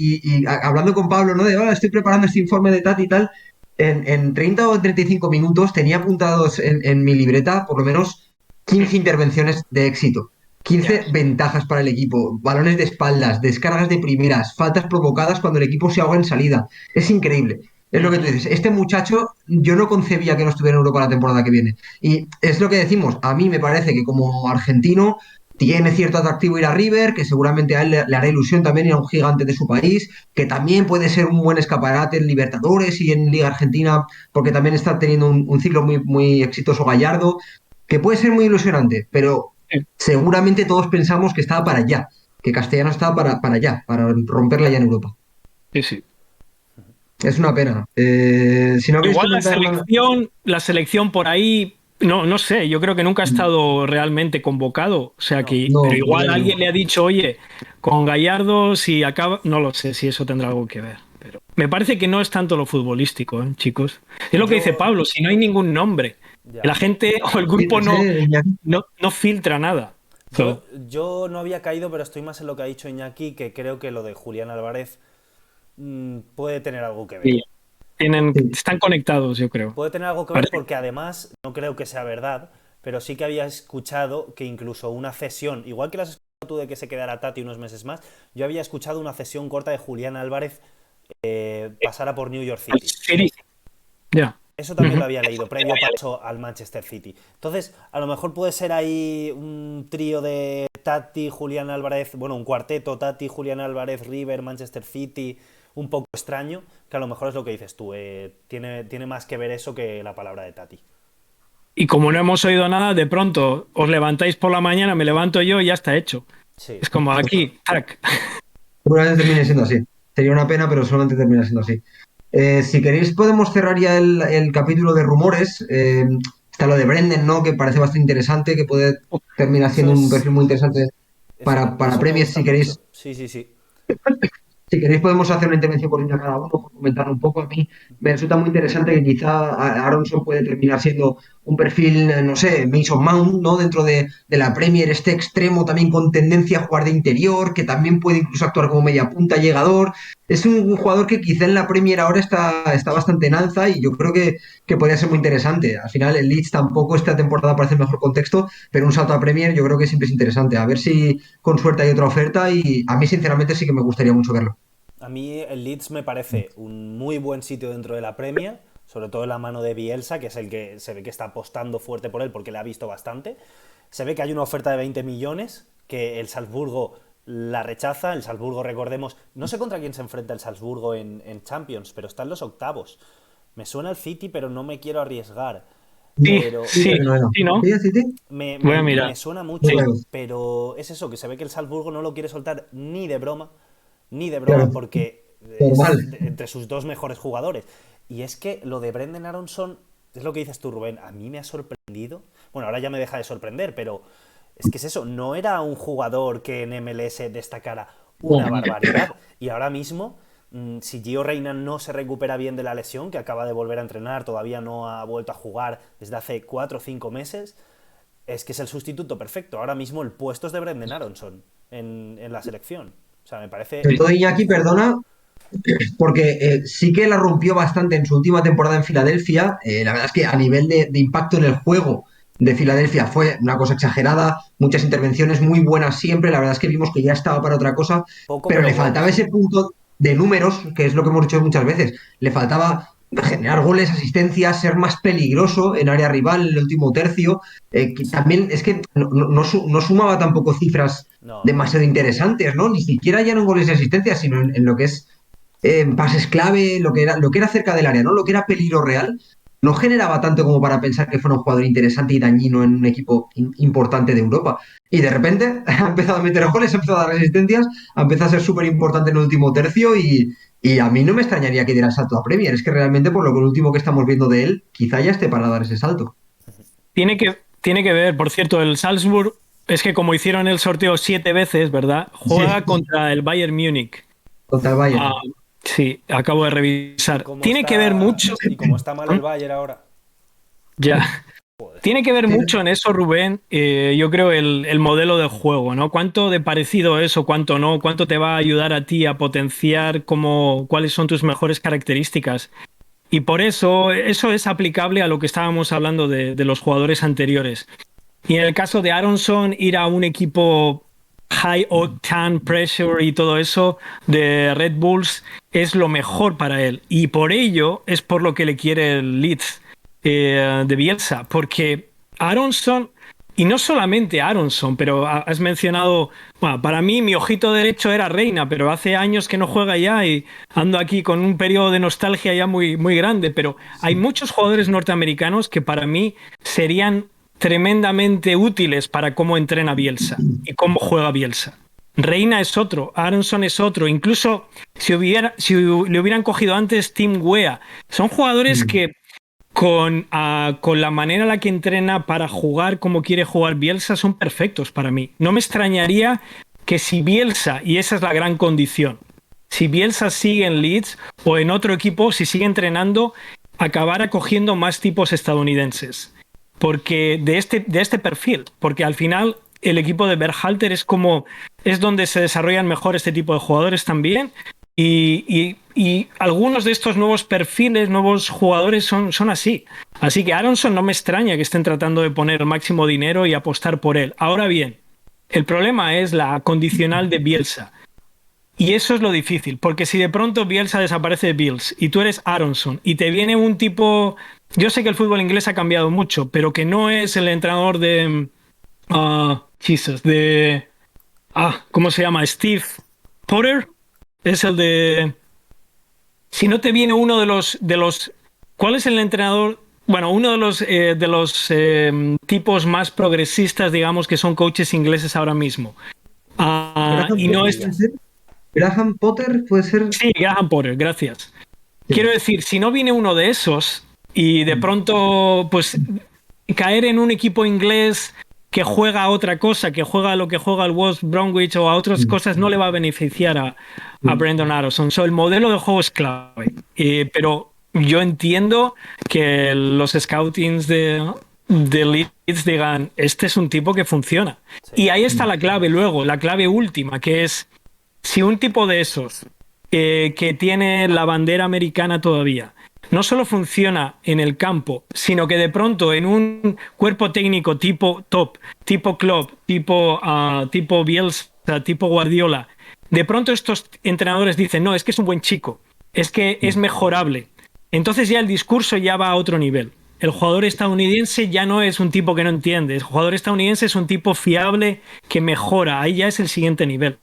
hablando con Pablo, ¿no? De, "Ah, estoy preparando este informe de Tati y tal. En 30 o 35 minutos tenía apuntados en mi libreta por lo menos 15 intervenciones de éxito,
Ya.
15 ventajas para el equipo, balones de espaldas, descargas de primeras, faltas provocadas cuando el equipo se ahoga en salida. Es increíble. Es lo que tú
Ujú.
dices. Este muchacho, yo no concebía que no estuviera en Europa la temporada que viene. Y es lo que decimos. A mí me parece que como argentino tiene cierto atractivo ir a River, que seguramente a él le hará ilusión también ir a un gigante de su país, que también puede ser un buen escaparate en Libertadores y en Liga Argentina, porque también está teniendo un ciclo muy exitoso Gallardo, que puede ser muy ilusionante, pero
Sí,
seguramente todos pensamos que estaba para allá, que Castellano estaba para allá, para romperla ya en Europa.
sí, sí.
Es una pena. Si no queréis
Igual
comentar nada.
la selección por ahí, no, no sé, yo creo que nunca ha estado realmente convocado. O sea
No.
que, pero
No, yo
igual
creo que
alguien
no.
le ha dicho, oye, con Gallardo, si acaba, no lo sé si eso tendrá algo que ver. Pero me parece que no es tanto lo futbolístico, ¿eh, chicos? Es lo que dice
Yo.
Pablo, si no hay ningún nombre, la
Ya.
gente o el
Sí,
grupo
no sé, Iñaki.
no filtra nada. So,
Yo no había caído, pero estoy más en lo que ha dicho Iñaki, que creo que lo de Julián Álvarez puede tener algo que ver.
sí, tienen,
Sí.
están conectados, yo creo.
Puede tener algo que ver
Parece.
porque además, no creo que sea verdad, pero sí que había escuchado que incluso una cesión, igual que lo has escuchado tú de que se quedara Tati unos meses más, yo había escuchado una cesión corta de Julián Álvarez pasara por New York City.
Sí, ya.
Eso también lo
Ujú.
había leído, previo paso al Manchester City. Entonces, a lo mejor puede ser ahí un trío de Tati, Julián Álvarez, bueno, un cuarteto, Tati, Julián Álvarez, River, Manchester City, un poco extraño, que a lo mejor es lo que dices tú, tiene más que ver eso que la palabra de Tati.
Y como no hemos oído nada, de pronto os levantáis por la mañana, me levanto yo y ya está hecho.
Sí,
Es como aquí, tac.
Seguramente termine siendo así. Sería una pena, pero seguramente termina siendo así. Si queréis, podemos cerrar ya el capítulo de rumores. Está lo de Brendan, ¿no? Que parece bastante interesante, que puede terminar
eso
siendo un perfil
es.
muy interesante para
Eso me
Premier.
gusta
Si queréis,
mucho. Sí, sí, sí.
si queréis podemos hacer una intervención cortita cada uno, por comentarlo un poco. A mí me resulta muy interesante que quizá Aronson puede terminar siendo un perfil, no sé, Mason Mount, ¿no? Dentro de la Premier, este extremo también con tendencia a jugar de interior, que también puede incluso actuar como media punta, llegador. Es un jugador que quizá en la Premier ahora está bastante en alza y yo creo que podría ser muy interesante. Al final el Leeds tampoco esta temporada parece el mejor contexto, pero un salto a Premier yo creo que siempre es interesante. A ver si con suerte hay otra oferta y a mí sinceramente sí que me gustaría mucho verlo.
A mí el Leeds me parece un muy buen sitio dentro de la Premier, sobre todo en la mano de Bielsa, que es el que se ve que está apostando fuerte por él porque le ha visto bastante. Se ve que hay una oferta de 20 millones, que el Salzburgo la rechaza. El Salzburgo, recordemos, no sé contra quién se enfrenta el Salzburgo en Champions, pero está en los octavos. Me suena el City, pero no me quiero arriesgar.
Sí,
Pero
Sí,
sí,
creo que no era.
sí, ¿no?
¿Sí, sí, sí?
Voy a mirar.
me suena
Yo
Sí,
mucho,
creo.
pero es eso, que se ve que el Salzburgo no lo quiere soltar ni de
Claro,
broma, porque
normal.
es entre sus dos mejores jugadores. Y es que lo de Brendan Aronson, es lo que dices tú, Rubén, a mí me ha sorprendido. Bueno, ahora ya me deja de sorprender, pero es que es eso, no era un jugador que en MLS destacara, una barbaridad. Y ahora mismo, si Gio Reyna no se recupera bien de la lesión, que acaba de volver a entrenar, todavía no ha vuelto a jugar desde hace 4 o 5 meses, es que es el sustituto perfecto. Ahora mismo el puesto es de Brendan Aronson en la selección. O sea, me parece...
Sobre todo Iñaki, perdona, porque sí que la rompió bastante en su última temporada en Filadelfia. La verdad es que a nivel de impacto en el juego de Filadelfia fue una cosa exagerada, muchas intervenciones muy buenas siempre. La verdad es que vimos que ya estaba para otra cosa,
Poco,
pero
pero
le faltaba
goles.
ese punto de números, que es lo que hemos dicho muchas veces. Le faltaba generar goles, asistencias, ser más peligroso en área rival en el último tercio. Que también es que no sumaba tampoco cifras
No, no.
demasiado interesantes, ¿no? Ni siquiera ya no en goles y asistencias, sino en lo que es pases clave, lo que era cerca del área, ¿no? Lo que era peligro real, no generaba tanto como para pensar que fuera un jugador interesante y dañino en un equipo importante de Europa. Y de repente ha empezado a meter goles, ha empezado a dar asistencias, ha empezado a ser súper importante en el último tercio y a mí no me extrañaría que diera el salto a Premier. Es que realmente, por lo que el último que estamos viendo de él, quizá ya esté para dar ese salto.
Tiene que ver, por cierto, el Salzburg, es que como hicieron el sorteo 7 veces, ¿verdad?
Sí,
Juega contra el Bayern Múnich.
contra el
Ah,
Bayern.
sí, acabo de
Y
revisar.
como
Tiene que ver
está,
mucho.
y como está mal el Bayern ahora.
Ya.
Joder.
Tiene que ver
Sí,
mucho en eso, Rubén. Yo creo el modelo de juego, ¿no? ¿Cuánto de parecido es o cuánto no? ¿Cuánto te va a ayudar a ti a potenciar cuáles son tus mejores características? Y por eso es aplicable a lo que estábamos hablando de los jugadores anteriores. Y en el caso de Aronson, ir a un equipo high octane pressure y todo eso de Red Bulls es lo mejor para él. Y por ello es por lo que le quiere el Leeds de Bielsa, porque Aronson, y no solamente Aronson, pero has mencionado, bueno, para mí mi ojito derecho era Reina, pero hace años que no juega ya y ando aquí con un periodo de nostalgia ya muy, muy grande, pero hay muchos jugadores norteamericanos que para mí serían tremendamente útiles para cómo entrena Bielsa y cómo juega Bielsa. Reina es otro, Aronson es otro, incluso si le hubieran cogido antes Tim Weah, son jugadores que con la manera en la que entrena para jugar como quiere jugar Bielsa son perfectos para mí. No me extrañaría que si Bielsa, y esa es la gran condición, si Bielsa sigue en Leeds o en otro equipo, si sigue entrenando, acabara cogiendo más tipos estadounidenses. Porque de este perfil, porque al final el equipo de Berhalter es donde se desarrollan mejor este tipo de jugadores también. Y algunos de estos nuevos perfiles, nuevos jugadores son así. Así que Aronson no me extraña que estén tratando de poner el máximo dinero y apostar por él. Ahora bien, el problema es la condicional de Bielsa. Y eso es lo difícil, porque si de pronto Bielsa desaparece de Bills y tú eres Aronson y te viene un tipo... Yo sé que el fútbol inglés ha cambiado mucho, pero que no es el entrenador de... Jesus, de... ¿cómo se llama? Steve Potter. Es el de... Si no te viene uno de los... ¿Cuál es el entrenador? Bueno, uno de los tipos más progresistas, digamos, que son coaches ingleses ahora mismo.
Graham
Y no
Potter
es...
puede ser. Graham Potter puede ser.
Sí, Graham Potter, gracias. Quiero
Sí.
decir, si no viene uno de esos y de pronto, pues, caer en un equipo inglés que juega a otra cosa, que juega a lo que juega el West Bromwich o a otras cosas, no le va a beneficiar a Brendan Aronson. So, el modelo de juego es clave. Pero yo entiendo que los scoutings de Leeds digan, este es un tipo que funciona.
Sí.
Y ahí está la clave luego, la clave última, que es si un tipo de esos que tiene la bandera americana todavía no solo funciona en el campo, sino que de pronto en un cuerpo técnico tipo top, tipo Klopp, tipo Bielsa, tipo Guardiola, de pronto estos entrenadores dicen, no, es que es un buen chico, es que es mejorable. Entonces ya el discurso ya va a otro nivel. El jugador estadounidense ya no es un tipo que no entiende, el jugador estadounidense es un tipo fiable que mejora, ahí ya es el siguiente nivel.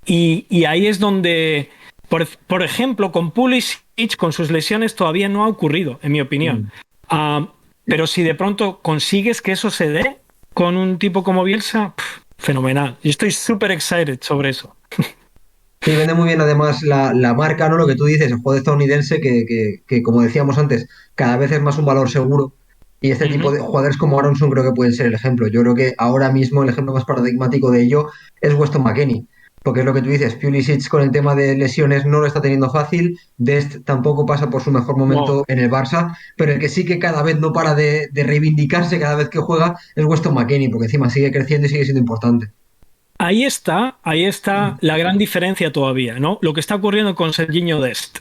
Y ahí es donde, por ejemplo, con Pulisic, con sus lesiones, todavía no ha ocurrido, en mi opinión. Pero si de pronto consigues que eso se dé con un tipo como Bielsa, fenomenal. Yo estoy súper excited sobre eso.
Sí, vende muy bien además la marca, ¿no? Lo que tú dices, el juego estadounidense que, como decíamos antes, cada vez es más un valor seguro. Y este tipo
Ujú.
de jugadores como Aronson creo que pueden ser el ejemplo. Yo creo que ahora mismo el ejemplo más paradigmático de ello es Weston McKennie. porque es lo que tú dices, Pulisic con el tema de lesiones no lo está teniendo fácil, Dest tampoco pasa por su mejor
No.
momento en el Barça, pero el que sí que cada vez no para de reivindicarse cada vez que juega es Weston McKennie, porque encima sigue creciendo y sigue siendo importante.
Ahí está la gran diferencia todavía, ¿no? Lo que está ocurriendo con Serginho Dest,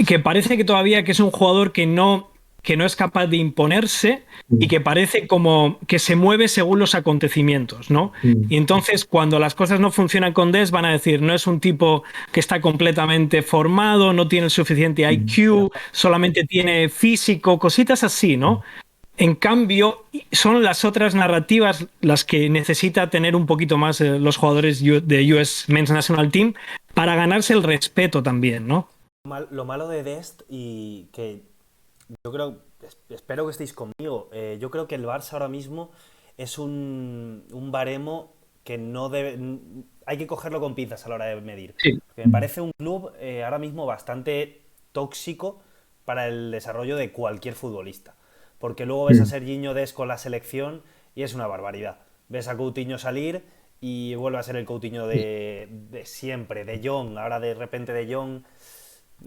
que parece que todavía que es un jugador que no es capaz de imponerse y
Mm,
que parece como que se mueve según los acontecimientos, ¿no?
mm,
Y entonces cuando las cosas no funcionan con Des van a decir, no es un tipo que está completamente formado, no tiene el suficiente
mm,
IQ, solamente tiene físico, cositas así, ¿no? En cambio, son las otras narrativas las que necesita tener un poquito más los jugadores de US Men's National Team para ganarse el respeto también, ¿no?
Lo malo de Dest, y que yo creo, espero que estéis conmigo, yo creo que el Barça ahora mismo es un baremo que no debe, hay que cogerlo con pinzas a la hora de medir.
Sí.
Porque me parece un club ahora mismo bastante tóxico para el desarrollo de cualquier futbolista. Porque luego ves a
mm,
Serginho Dest con la selección y es una barbaridad. Ves a Coutinho salir y vuelve a ser el Coutinho de siempre, de Jong, ahora de repente de Jong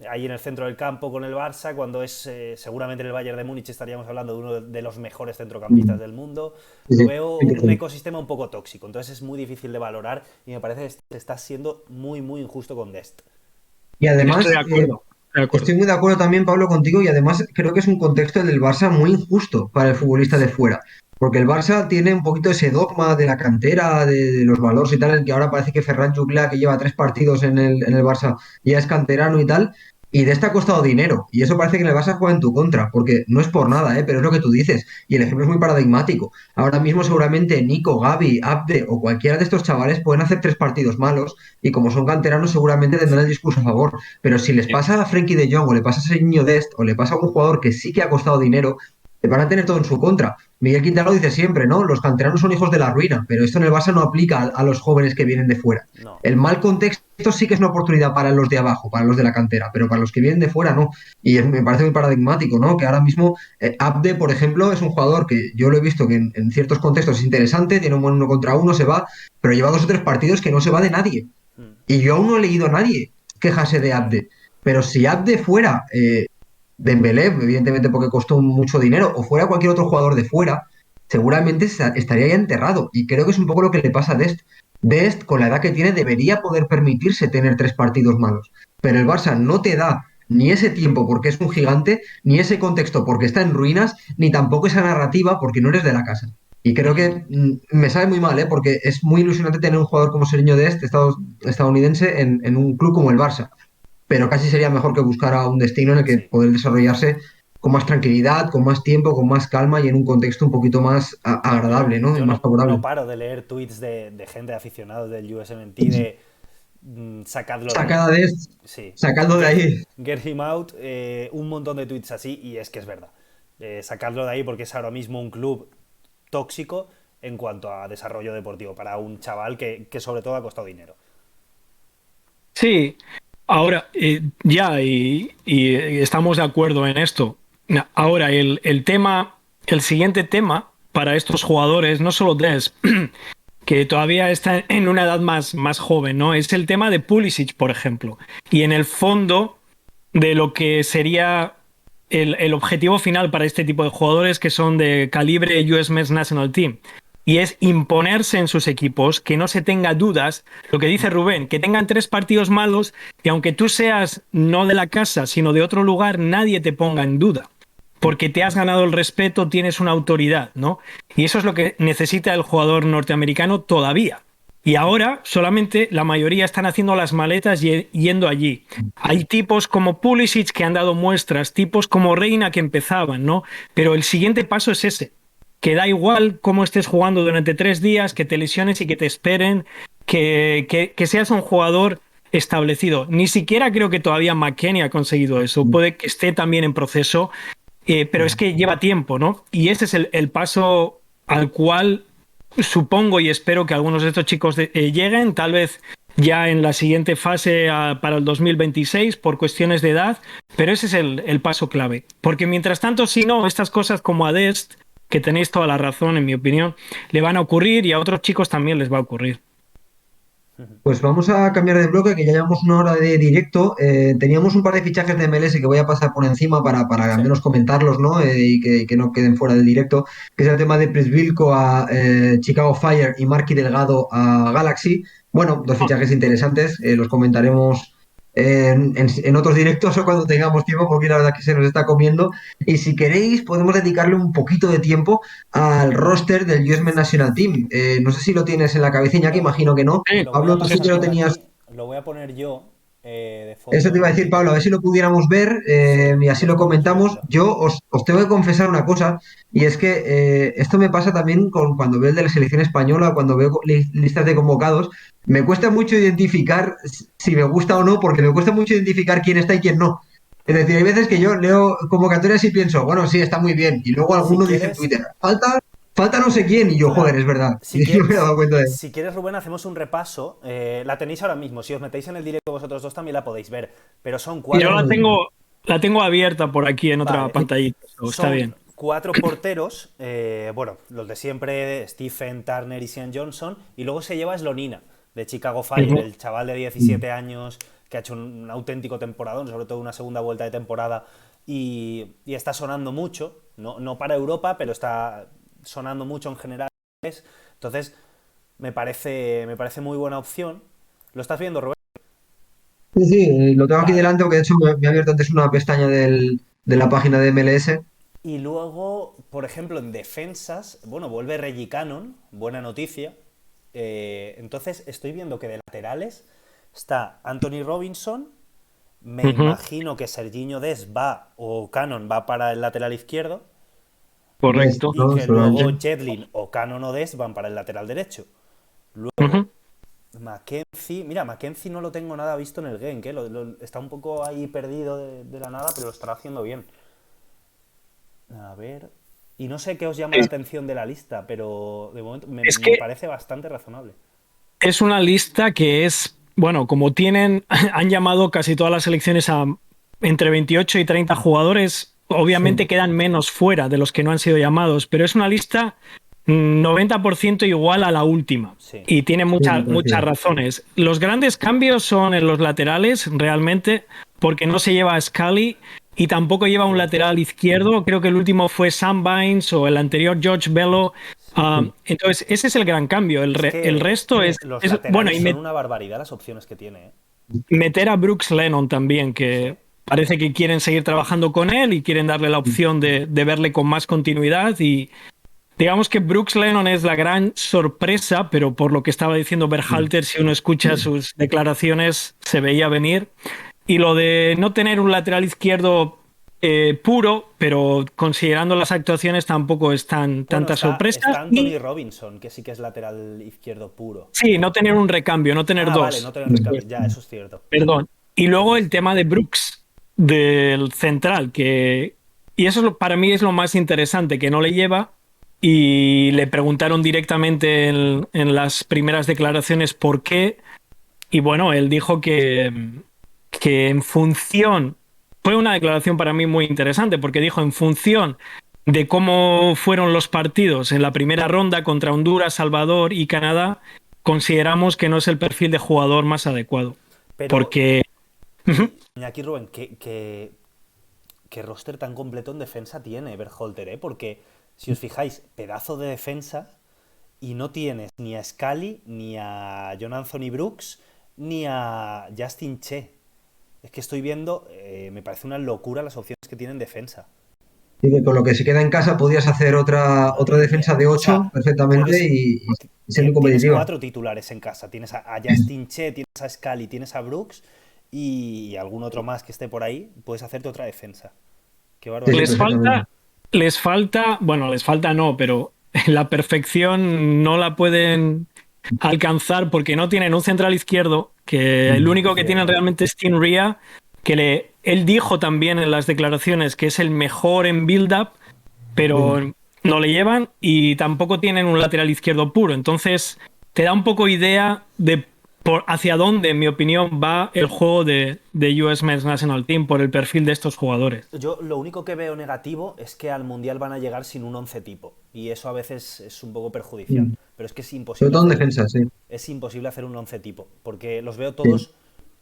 ahí en el centro del campo con el Barça, cuando es seguramente en el Bayern de Múnich estaríamos hablando de uno de los mejores centrocampistas
mm.
del mundo.
Sí,
Lo
sí,
veo un
100%.
ecosistema un poco tóxico, entonces es muy difícil de valorar y me parece que se está siendo muy, muy injusto con Dest.
Y
Estoy
además,
de acuerdo, de
estoy
acuerdo.
muy de acuerdo también, Pablo, contigo, y además creo que es un contexto el del Barça muy injusto para el futbolista de
Sí.
fuera. Porque el Barça tiene un poquito ese dogma de la cantera, de los valores y tal, en el que ahora parece que Ferran Juclà, que lleva 3 partidos en el Barça, ya es canterano y tal, y de este ha costado dinero. Y eso parece que en el Barça juega en tu contra, porque no es por nada, ¿eh? Pero es lo que tú dices. Y el ejemplo es muy paradigmático. Ahora mismo seguramente Nico, Gavi, Abde o cualquiera de estos chavales pueden hacer 3 partidos malos y como son canteranos seguramente tendrán el discurso a favor. Pero si les
Sí.
pasa a Frenkie de Jong o le pasa a Serginho Dest o le pasa a un jugador que sí que ha costado dinero, van a tener todo en su contra. Miguel Quintana lo dice siempre, ¿no? Los canteranos son hijos de la ruina, pero esto en el Barça no aplica a los jóvenes que vienen de fuera.
No.
El mal contexto sí que es una oportunidad para los de abajo, para los de la cantera, pero para los que vienen de fuera no. Y me parece muy paradigmático, ¿no? Que ahora mismo Abde, por ejemplo, es un jugador que yo lo he visto que en ciertos contextos es interesante, tiene un buen 1 contra 1, se va, pero lleva 2 o 3 partidos que no se va de nadie.
Mm.
Y yo aún no he leído a nadie quejarse de Abde. Pero si Abde fuera Dembélé, evidentemente porque costó mucho dinero, o fuera cualquier otro jugador de fuera, seguramente estaría ya enterrado. Y creo que es un poco lo que le pasa a Dest. Dest, con la edad que tiene, debería poder permitirse tener 3 partidos malos. Pero el Barça no te da ni ese tiempo porque es un gigante, ni ese contexto porque está en ruinas, ni tampoco esa narrativa porque no eres de la casa. Y creo que me sabe muy mal, ¿eh? Porque es muy ilusionante tener un jugador como Serginho Dest, estadounidense, en un club como el Barça, pero casi sería mejor que buscara un destino en el que
Sí.
poder desarrollarse con más tranquilidad, con más tiempo, con más calma y en un contexto un poquito más agradable, ¿no? Y
Yo
más
no
favorable.
paro de leer tweets de gente de aficionados del USMNT de sacadlo de ahí.
Sacada de
Sí.
sacando de ahí.
Get him out, un montón de tweets así y es que es verdad. Sacadlo de ahí porque es ahora mismo un club tóxico en cuanto a desarrollo deportivo para un chaval que sobre todo ha costado dinero.
Sí, ahora ya, y estamos de acuerdo en esto. Ahora, el siguiente tema para estos jugadores, no solo Des, que todavía está en una edad más joven, ¿no? Es el tema de Pulisic, por ejemplo. Y en el fondo de lo que sería el objetivo final para este tipo de jugadores que son de calibre US Men's National Team. Y es imponerse en sus equipos, que no se tenga dudas. Lo que dice Rubén, que tengan 3 partidos malos y aunque tú seas no de la casa, sino de otro lugar, nadie te ponga en duda. Porque te has ganado el respeto, tienes una autoridad, ¿no? Y eso es lo que necesita el jugador norteamericano todavía. Y ahora solamente la mayoría están haciendo las maletas y yendo allí. Hay tipos como Pulisic que han dado muestras, tipos como Reina que empezaban, ¿no? Pero el siguiente paso es ese, que da igual cómo estés jugando durante 3 días, que te lesiones y que te esperen, que seas un jugador establecido. Ni siquiera creo que todavía McKennie ha conseguido eso. Puede que esté también en proceso, pero es que lleva tiempo, ¿no? Y ese es el paso al cual supongo y espero que algunos de estos chicos lleguen, tal vez ya en la siguiente fase para el 2026 por cuestiones de edad, pero ese es el paso clave. Porque mientras tanto, si no, estas cosas como a Dest, que tenéis toda la razón en mi opinión, le van a ocurrir y a otros chicos también les va a ocurrir.
Pues vamos a cambiar de bloque, que ya llevamos una hora de directo. Teníamos un par de fichajes de MLS que voy a pasar por encima para al
Sí.
menos comentarlos, ¿no? Y que no queden fuera del directo, que es el tema de Presvilko a Chicago Fire y Marky Delgado a Galaxy. Bueno, dos fichajes interesantes, los comentaremos en otros directos o cuando tengamos tiempo, porque la verdad que se nos está comiendo. Y si queréis, podemos dedicarle un poquito de tiempo al roster del US Men National Team. No sé si lo tienes en la cabeza, Iñaki, imagino que no.
Sí,
Lo voy a
Pablo, tú sí que
pasar
lo
por
tenías.
aquí, lo voy a poner yo de
Eso te
fondo.
iba a decir, Pablo, a ver si lo pudiéramos ver
Sí,
y
lo
así lo
estamos
comentamos.
viendo.
Yo os tengo que confesar una cosa, y es que esto me pasa también con cuando veo el de la selección española, cuando veo listas de convocados. Me cuesta mucho identificar si me gusta o no, porque me cuesta mucho identificar quién está y quién no. Es decir, hay veces que yo leo convocatorias y pienso, bueno, sí, está muy bien, y luego
Si
alguno dice en
quieres,
Twitter, falta no sé quién, y yo, joder,
claro,
es verdad.
si
Y yo me he
quieres,
dado cuenta de.
si quieres, Rubén, hacemos un repaso. La tenéis ahora mismo. Si os metéis en el directo vosotros dos también la podéis ver. Pero son
yo
cuatro.
la tengo abierta por aquí en otra
Vale.
pantallita. Está
Son
bien.
cuatro porteros. Bueno, los de siempre, Stephen, Turner y Sean Johnson. Y luego se lleva Slonina, de Chicago Fire,
Ujú.
el chaval de 17 años que ha hecho un auténtico temporadón, sobre todo una segunda vuelta de temporada. Y está sonando mucho. No para Europa, pero está sonando mucho en general. Entonces, me parece muy buena opción. ¿Lo estás viendo, Rubén?
Sí, sí, lo tengo aquí
Vale.
delante porque de hecho me ha abierto antes una pestaña de la página de MLS.
Y luego, por ejemplo, en defensas, bueno, vuelve Reggie Cannon, buena noticia. Entonces, estoy viendo que de laterales está Anthony Robinson. Me
Ujú.
imagino que Serginho Dest va, o Cannon va para el lateral izquierdo.
Dest,
Correcto.
Y
¿no?
que luego
Seguramente.
Jetlin o Cannon o Dest van para el lateral derecho. Luego,
Ujú.
Mackenzie, mira, Mackenzie no lo tengo nada visto en el Genk, está un poco ahí perdido de la nada, pero lo estará haciendo bien. A ver. Y no sé qué os llama la
Es,
atención de la lista, pero de momento me,
es
me
que
parece bastante razonable.
es una lista que es, bueno, como tienen, han llamado casi todas las selecciones a entre 28 y 30 jugadores,
Sí,
obviamente quedan menos fuera de los que no han sido llamados, pero es una lista 90% igual a la última.
Sí.
Y tiene
sí, muy
muchas
parecido.
razones. Los grandes cambios son en los laterales, realmente, porque no se lleva a Scully y tampoco lleva un
Cierto.
lateral izquierdo. Creo que el último fue Sam Vines o el anterior George Bello.
Sí.
Entonces, ese es el gran cambio.
Es
El
que
resto
los
bueno,
laterales
y
son una barbaridad las opciones que tiene, ¿eh?
meter a Brooks Lennon también,
Sí.
que parece que quieren seguir trabajando con él y quieren darle la opción de verle con más continuidad. Y digamos que Brooks Lennon es la gran sorpresa, pero por lo que estaba diciendo Berhalter, si uno escucha sus declaraciones, se veía venir. Y lo de no tener un lateral izquierdo puro, pero considerando las actuaciones tampoco es
Bueno,
tanta
está
sorpresa.
Anthony
Y
Robinson, que sí que es lateral izquierdo puro.
sí, no tener un recambio, no tener
Ah, vale, no
dos.
tener recambio. Ya, eso es cierto.
Perdón. Y
Eso
luego
es
el tema
cierto.
de Brooks, del central, que... Y eso para mí es lo más interesante, que no le lleva. Y le preguntaron directamente en las primeras declaraciones por qué. Y bueno, él dijo que en función... Fue una declaración para mí muy interesante, porque dijo en función de cómo fueron los partidos en la primera ronda contra Honduras, Salvador y Canadá, consideramos que no es el perfil de jugador más adecuado.
Pero,
Porque
Iñaki Rubén, qué roster tan completo en defensa tiene Berhalter, ¿eh? Porque, si os fijáis, pedazo de defensa y no tienes ni a Scully, ni a John Anthony Brooks, ni a Justin Che. Es que estoy viendo, me parece una locura las opciones que tiene en defensa.
Y que con lo que se queda en casa podías hacer otra
Madre
defensa
mía.
de
O
8
sea,
perfectamente
puedes.
y ser muy
Tienes
competitiva.
cuatro titulares en casa. Tienes a Justin Che, tienes a Scully, tienes a Brooks y algún otro más que esté por ahí. Puedes hacerte otra defensa. Qué
Sí, sí,
les
barbaridad.
perfectamente.
falta, bueno, les falta no, pero la perfección no la pueden alcanzar porque no tienen un central izquierdo, que el único que tienen
Cierto.
realmente es Tim Ria, él dijo también en las declaraciones que es el mejor en build-up,
Sí.
pero no le llevan y tampoco tienen un lateral izquierdo puro. Entonces, te da un poco idea de hacia dónde, en mi opinión, va el juego de US Men's National Team por el perfil de estos jugadores.
Yo lo único que veo negativo es que al Mundial van a llegar sin un once tipo. Y eso a veces es un poco perjudicial. pero es que es
Sobre
imposible
todo en
hacer,
defensa, sí.
es imposible hacer un 11 tipo, porque los veo
Sí.
todos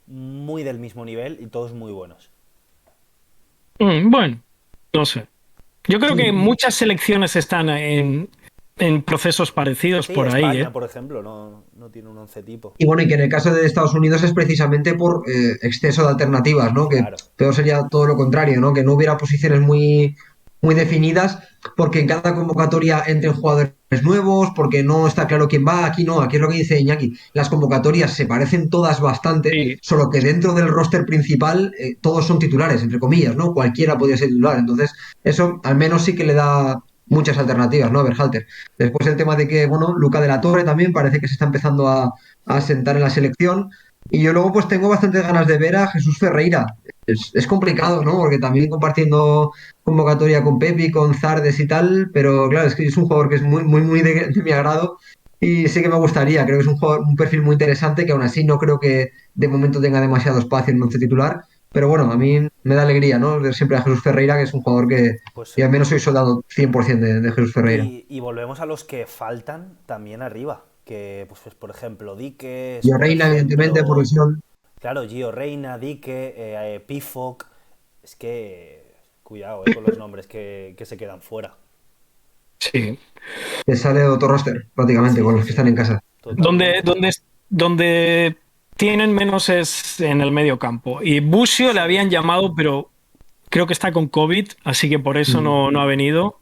muy del mismo nivel y todos muy buenos.
Bueno, no sé. Yo creo que
Sí.
muchas selecciones están en procesos parecidos
Sí,
por ahí,
España,
¿eh?
por ejemplo, no tiene un 11 tipo.
Y bueno, y que en el caso de Estados Unidos es precisamente por exceso de alternativas, ¿no? Que
Claro.
peor sería todo lo contrario, ¿no? Que no hubiera posiciones muy definidas, porque en cada convocatoria entren jugadores nuevos, porque no está claro quién va, aquí no, aquí es lo que dice Iñaki. Las convocatorias se parecen todas bastante,
Sí,
solo que dentro del roster principal todos son titulares, entre comillas, ¿no? Cualquiera podría ser titular. Entonces, eso al menos sí que le da muchas alternativas, ¿no? A Berhalter. Después el tema de que, bueno, Luca de la Torre también parece que se está empezando a sentar en la selección. Y yo luego pues tengo bastantes ganas de ver a Jesús Ferreira. Es complicado, ¿no? Porque también compartiendo convocatoria con Pepi, con Zardes y tal, pero claro, es que es un jugador que es muy de mi agrado y sí que me gustaría. Creo que es un jugador, un perfil muy interesante que aún así no creo que de momento tenga demasiado espacio en el once titular. Pero bueno, a mí me da alegría, ¿no? Ver siempre a Jesús Ferreira, que es un jugador que
Pues
yo
sí.
al menos soy soldado 100% de Jesús Ferreira.
Y volvemos a los que faltan también arriba. Que, pues, por ejemplo, Dique,
Y a
por
Reina, evidentemente, por
ejemplo,
lesión.
claro, Gio Reina, Dique, Pifok. Es que, cuidado, con los nombres que se quedan fuera.
sí.
Que sale otro roster, prácticamente,
Sí,
con
sí,
los que
sí,
están en casa.
Donde,
totalmente.
donde, donde tienen menos es en el medio campo. Y Busio le
Sí.
habían llamado, pero creo que está con COVID, así que por eso
Mm.
no ha venido.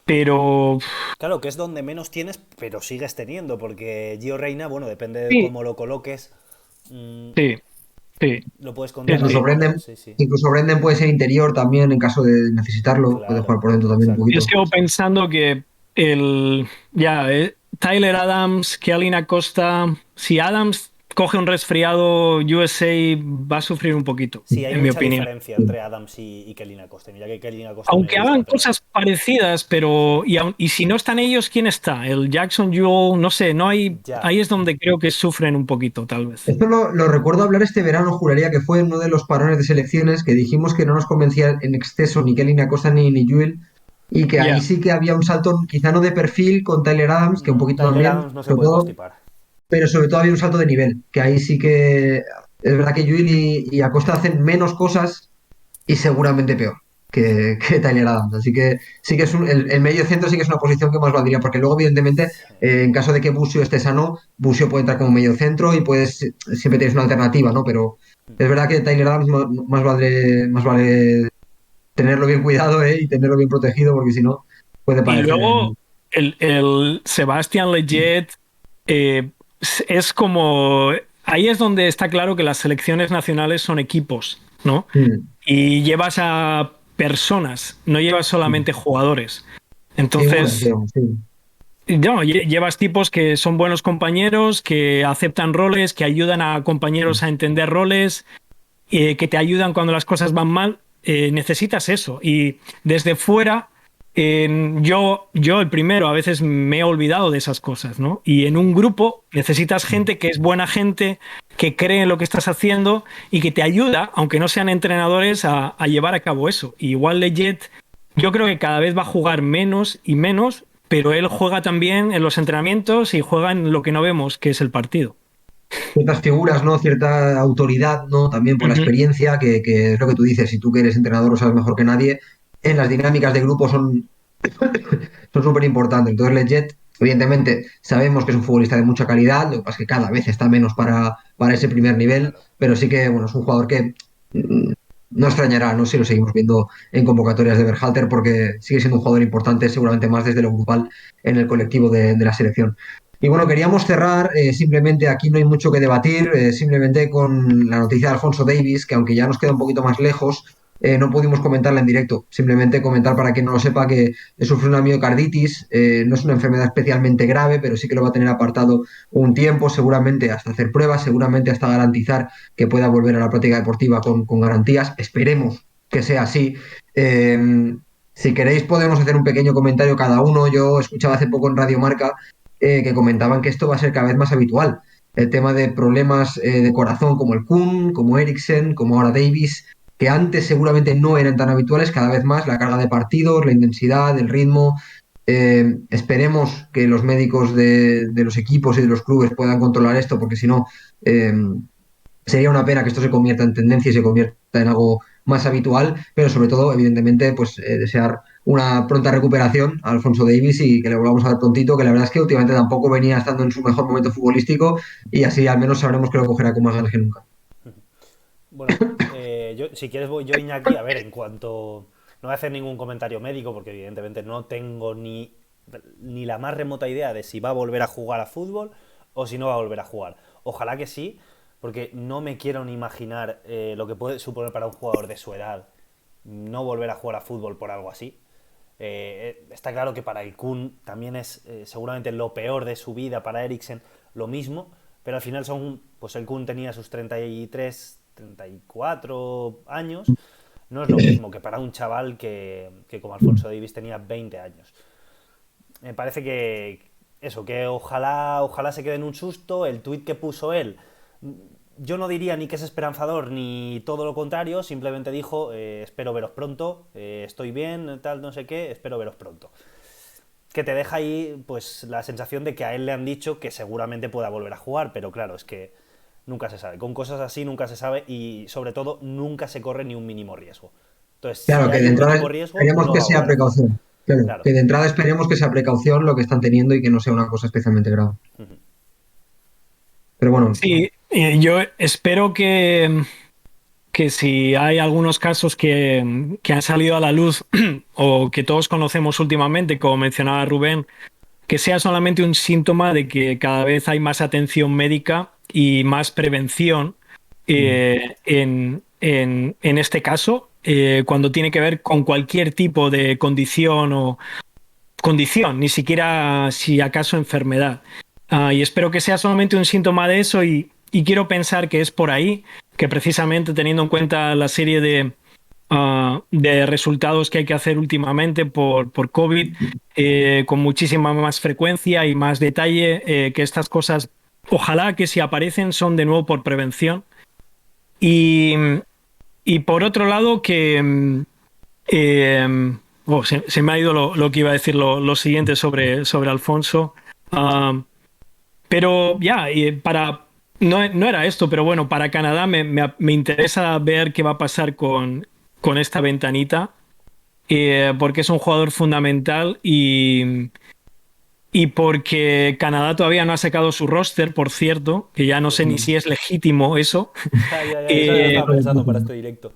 Pero
Claro, que es donde menos tienes, pero sigues teniendo, porque Gio Reina, bueno, depende de
sí,
cómo lo coloques, mm,
sí, sí,
lo puedes
sí,
contar
Incluso
ahí.
sí.
Brendan,
Sí, sí.
incluso Brendan puede ser interior también en caso de necesitarlo. Puede
Claro,
jugar por dentro también un
exacto.
Yo
poquito.
sigo pensando que Tyler Adams, Kellyn Acosta, si Adams coge un resfriado, USA va a sufrir un poquito,
Sí, hay
en mi
mucha
opinión.
diferencia entre Adams y Kellyn Acosta. Mira que Kellyn Acosta me
Aunque
gusta,
hagan
pero
cosas parecidas,
sí.
pero y si no están ellos, ¿quién está? El Jackson Joe, no sé, no hay,
Ya,
ahí es donde creo que sufren un poquito, tal vez.
Esto lo recuerdo hablar este verano, juraría que fue en uno de los parones de selecciones que dijimos que no nos convencía en exceso ni Kelly, ni Acosta, ni Jewel, y que ahí
Ya,
sí que había un salto, quizá no de perfil con Tyler Adams, que un
no,
poquito
Tyler
también,
Adams no se
sobre
puede
todo,
constipar.
pero sobre todo había un salto de nivel, que ahí sí que es verdad que Jewel y Acosta hacen menos cosas y seguramente peor que Tyler Adams. Así que sí que es el medio centro sí que es una posición que más valdría, porque luego, evidentemente,
Sí.
en caso de que Busio esté sano, Busio puede entrar como medio centro y puedes siempre tienes una alternativa, ¿no? Pero es verdad que Tyler Adams más vale tenerlo bien cuidado, ¿eh? Y tenerlo bien protegido, porque si no, puede
y
parecer.
luego el Sebastian Lletget es como, ahí es donde está claro que las selecciones nacionales son equipos, ¿no?
Mm,
Y llevas a personas, no llevas
mm.
solamente jugadores.
Figuras,
Entonces,
digamos, sí.
no, llevas tipos que son buenos compañeros, que aceptan roles, que ayudan a compañeros a entender roles, que te ayudan cuando las cosas van mal. Necesitas eso. Y desde fuera, yo el primero, a veces me he olvidado de esas cosas, ¿no? Y en un grupo necesitas gente que es buena gente, que cree en lo que estás haciendo y que te ayuda, aunque no sean entrenadores, a llevar a cabo eso. Y igual Leggett, yo creo que cada vez va a jugar menos y menos, pero él juega también en los entrenamientos y juega en lo que no vemos, que es el partido.
Ciertas figuras, ¿no? Cierta autoridad, ¿no? También por la
Ujú.
experiencia, que es lo que tú dices, si tú que eres entrenador lo sabes mejor que nadie, en las dinámicas de grupo son súper importantes. Entonces, Leggett, evidentemente, sabemos que es un futbolista de mucha calidad, lo que pasa es que cada vez está menos para ese primer nivel,
Claro.
pero sí que, bueno, es un jugador que no extrañará, ¿no? Si lo seguimos viendo en convocatorias de Berhalter, porque sigue siendo un jugador importante, seguramente más desde lo grupal en el colectivo de la selección. Y bueno, queríamos cerrar, simplemente aquí no hay mucho que debatir, simplemente con la noticia de Alfonso Davis, que aunque ya nos queda un poquito más lejos, no pudimos comentarla en directo. Simplemente comentar para quien no lo sepa que sufre una miocarditis, no es una enfermedad especialmente grave, pero sí que lo va a tener apartado un tiempo, seguramente hasta hacer pruebas, seguramente hasta garantizar que pueda volver a la práctica deportiva con garantías. Esperemos que sea así. Si queréis podemos hacer un pequeño comentario cada uno. Yo escuchaba hace poco en Radio Marca que comentaban que esto va a ser cada vez más habitual. El tema de problemas de corazón como el Kun, como Eriksen, como ahora Davis, que antes seguramente no eran tan habituales, cada vez más la carga de partidos, la intensidad, el ritmo. Esperemos que los médicos de los equipos y de los clubes puedan controlar esto, porque si no, eh, sería una pena que esto se convierta en tendencia y se convierta en algo más habitual, pero sobre todo, evidentemente, pues desear una pronta recuperación a Alfonso Davies y que le volvamos a ver prontito, que la verdad es que últimamente tampoco venía estando en su mejor momento futbolístico y así al menos sabremos que lo cogerá con más ganas que nunca.
Bueno, si quieres voy yo, Iñaki, a ver, en cuanto... No voy a hacer ningún comentario médico porque evidentemente no tengo ni la más remota idea de si va a volver a jugar a fútbol o si no va a volver a jugar. Ojalá que sí, porque no me quiero ni imaginar lo que puede suponer para un jugador de su edad no volver a jugar a fútbol por algo así. Está claro que para el Kun también es seguramente lo peor de su vida, para Eriksen lo mismo, pero al final pues el Kun tenía sus 33, 34 años, no es lo mismo que para un chaval que como Alfonso Davies tenía 20 años. Me parece que ojalá se quede en un susto. El tuit que puso él, yo no diría ni que es esperanzador ni todo lo contrario, simplemente dijo, espero veros pronto, estoy bien, tal, no sé qué, espero veros pronto. Que te deja ahí pues la sensación de que a él le han dicho que seguramente pueda volver a jugar, pero claro, es que nunca se sabe. Con cosas así nunca se sabe y sobre todo nunca se corre ni un mínimo riesgo. Entonces, si
Claro, que
hay
de
un
entrada
mínimo riesgo,
esperemos
no
que
va a
sea
volver a jugar.
precaución. Claro,
Claro.
que de entrada esperemos que sea precaución lo que están teniendo y que no sea una cosa especialmente grave. Pero bueno,
Sí, yo espero que si hay algunos casos que han salido a la luz o que todos conocemos últimamente, como mencionaba Rubén, que sea solamente un síntoma de que cada vez hay más atención médica y más prevención en este caso, cuando tiene que ver con cualquier tipo de condición o condición, ni siquiera si acaso enfermedad. Y espero que sea solamente un síntoma de eso y quiero pensar que es por ahí, que precisamente teniendo en cuenta la serie de resultados que hay que hacer últimamente por COVID, con muchísima más frecuencia y más detalle, que estas cosas, ojalá que si aparecen son de nuevo por prevención. Y, y por otro lado, se me ha ido lo que iba a decir lo siguiente sobre Alfonso. Ah, pero ya, no era esto, pero bueno, para Canadá me interesa ver qué va a pasar con esta ventanita, porque es un jugador fundamental y porque Canadá todavía no ha sacado su roster, por cierto, que ya no sé ni si es legítimo eso.
Ya, eso lo
Eh,
estaba pensando para este directo.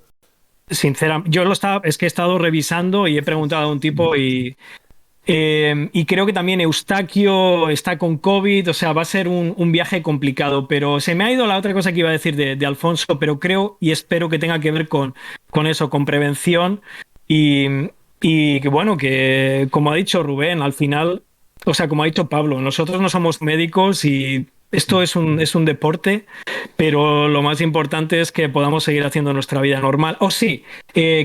Sinceramente, es que he estado revisando y he preguntado a un tipo y creo que también Eustaquio está con COVID, o sea, va a ser un viaje complicado, pero se me ha ido la otra cosa que iba a decir de Alfonso, pero creo y espero que tenga que ver con eso, con prevención y, y que bueno, que como ha dicho Rubén, al final, o sea, como ha dicho Pablo, nosotros no somos médicos y esto es un deporte, pero lo más importante es que podamos seguir haciendo nuestra vida normal. O sí,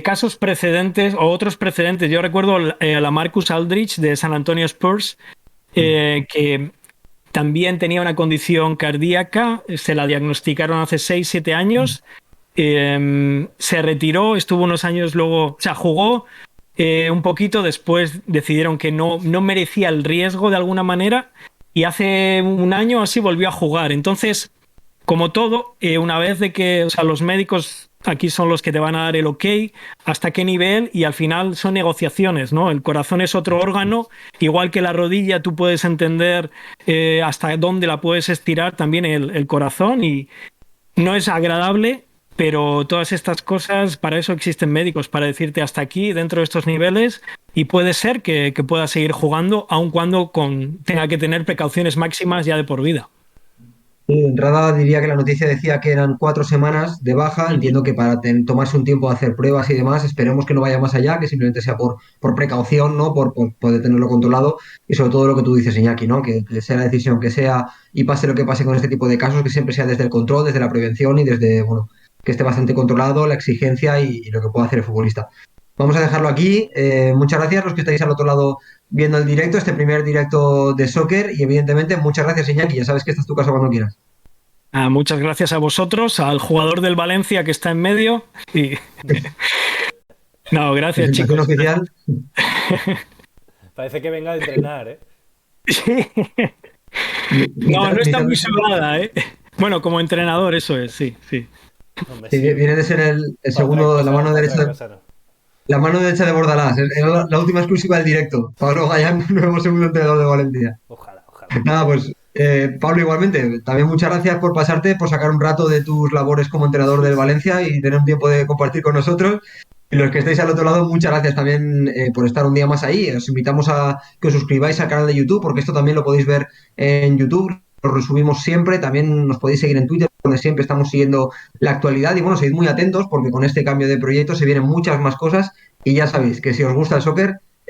casos precedentes o otros precedentes. Yo recuerdo a la Marcus Aldrich de San Antonio Spurs, que también tenía una condición cardíaca, se la diagnosticaron hace 6 7 años, se retiró, estuvo unos años luego, o sea, jugó un poquito, después decidieron que no merecía el riesgo de alguna manera y hace un año así volvió a jugar. Entonces, como todo, una vez de que, o sea, los médicos aquí son los que te van a dar el ok, hasta qué nivel, y al final son negociaciones, ¿no? El corazón es otro órgano, igual que la rodilla, tú puedes entender hasta dónde la puedes estirar, también el corazón, y no es agradable, pero todas estas cosas, para eso existen médicos, para decirte hasta aquí, dentro de estos niveles, y puede ser que pueda seguir jugando, aun cuando tenga que tener precauciones máximas ya de por vida.
sí, de entrada diría que la noticia decía que eran 4 semanas de baja. Entiendo que para tomarse un tiempo de hacer pruebas y demás, esperemos que no vaya más allá, que simplemente sea por precaución, ¿no? Por poder tenerlo controlado. Y sobre todo lo que tú dices, Iñaki, ¿no? Que sea la decisión que sea y pase lo que pase con este tipo de casos, que siempre sea desde el control, desde la prevención y desde, bueno, que esté bastante controlado, la exigencia y lo que pueda hacer el futbolista. Vamos a dejarlo aquí. Muchas gracias a los que estáis al otro lado viendo el directo, este primer directo de soccer. Y evidentemente, muchas gracias, Iñaki. Ya sabes que esta es tu casa cuando quieras.
Muchas gracias a vosotros, al jugador del Valencia que está en medio. Y... No, gracias,
Presentación
chicos.
oficial.
Parece que venga de entrenar, ¿eh?
No, no está muy
Necesitas-
sobrada, ¿eh? Bueno, como entrenador, eso es, sí, sí.
Hombre,
Sí,
sí.
viene de ser el
Para otra
segundo,
cosa, para otra cosa no.
la mano derecha de Bordalás. Era la última exclusiva del directo. Pablo Gallán, nuevo segundo entrenador de Valencia.
Ojalá, ojalá.
Nada, pues Pablo, igualmente, también muchas gracias por pasarte, por sacar un rato de tus labores como entrenador del Valencia y tener un tiempo de compartir con nosotros. Y los que estáis al otro lado, muchas gracias también por estar un día más ahí. Os invitamos a que os suscribáis al canal de YouTube, porque esto también lo podéis ver en YouTube. Lo resubimos siempre. También nos podéis seguir en Twitter, donde siempre estamos siguiendo la actualidad. Y bueno, seguid muy atentos, porque con este cambio de proyecto se vienen muchas más cosas. Y ya sabéis que si os gusta el soccer,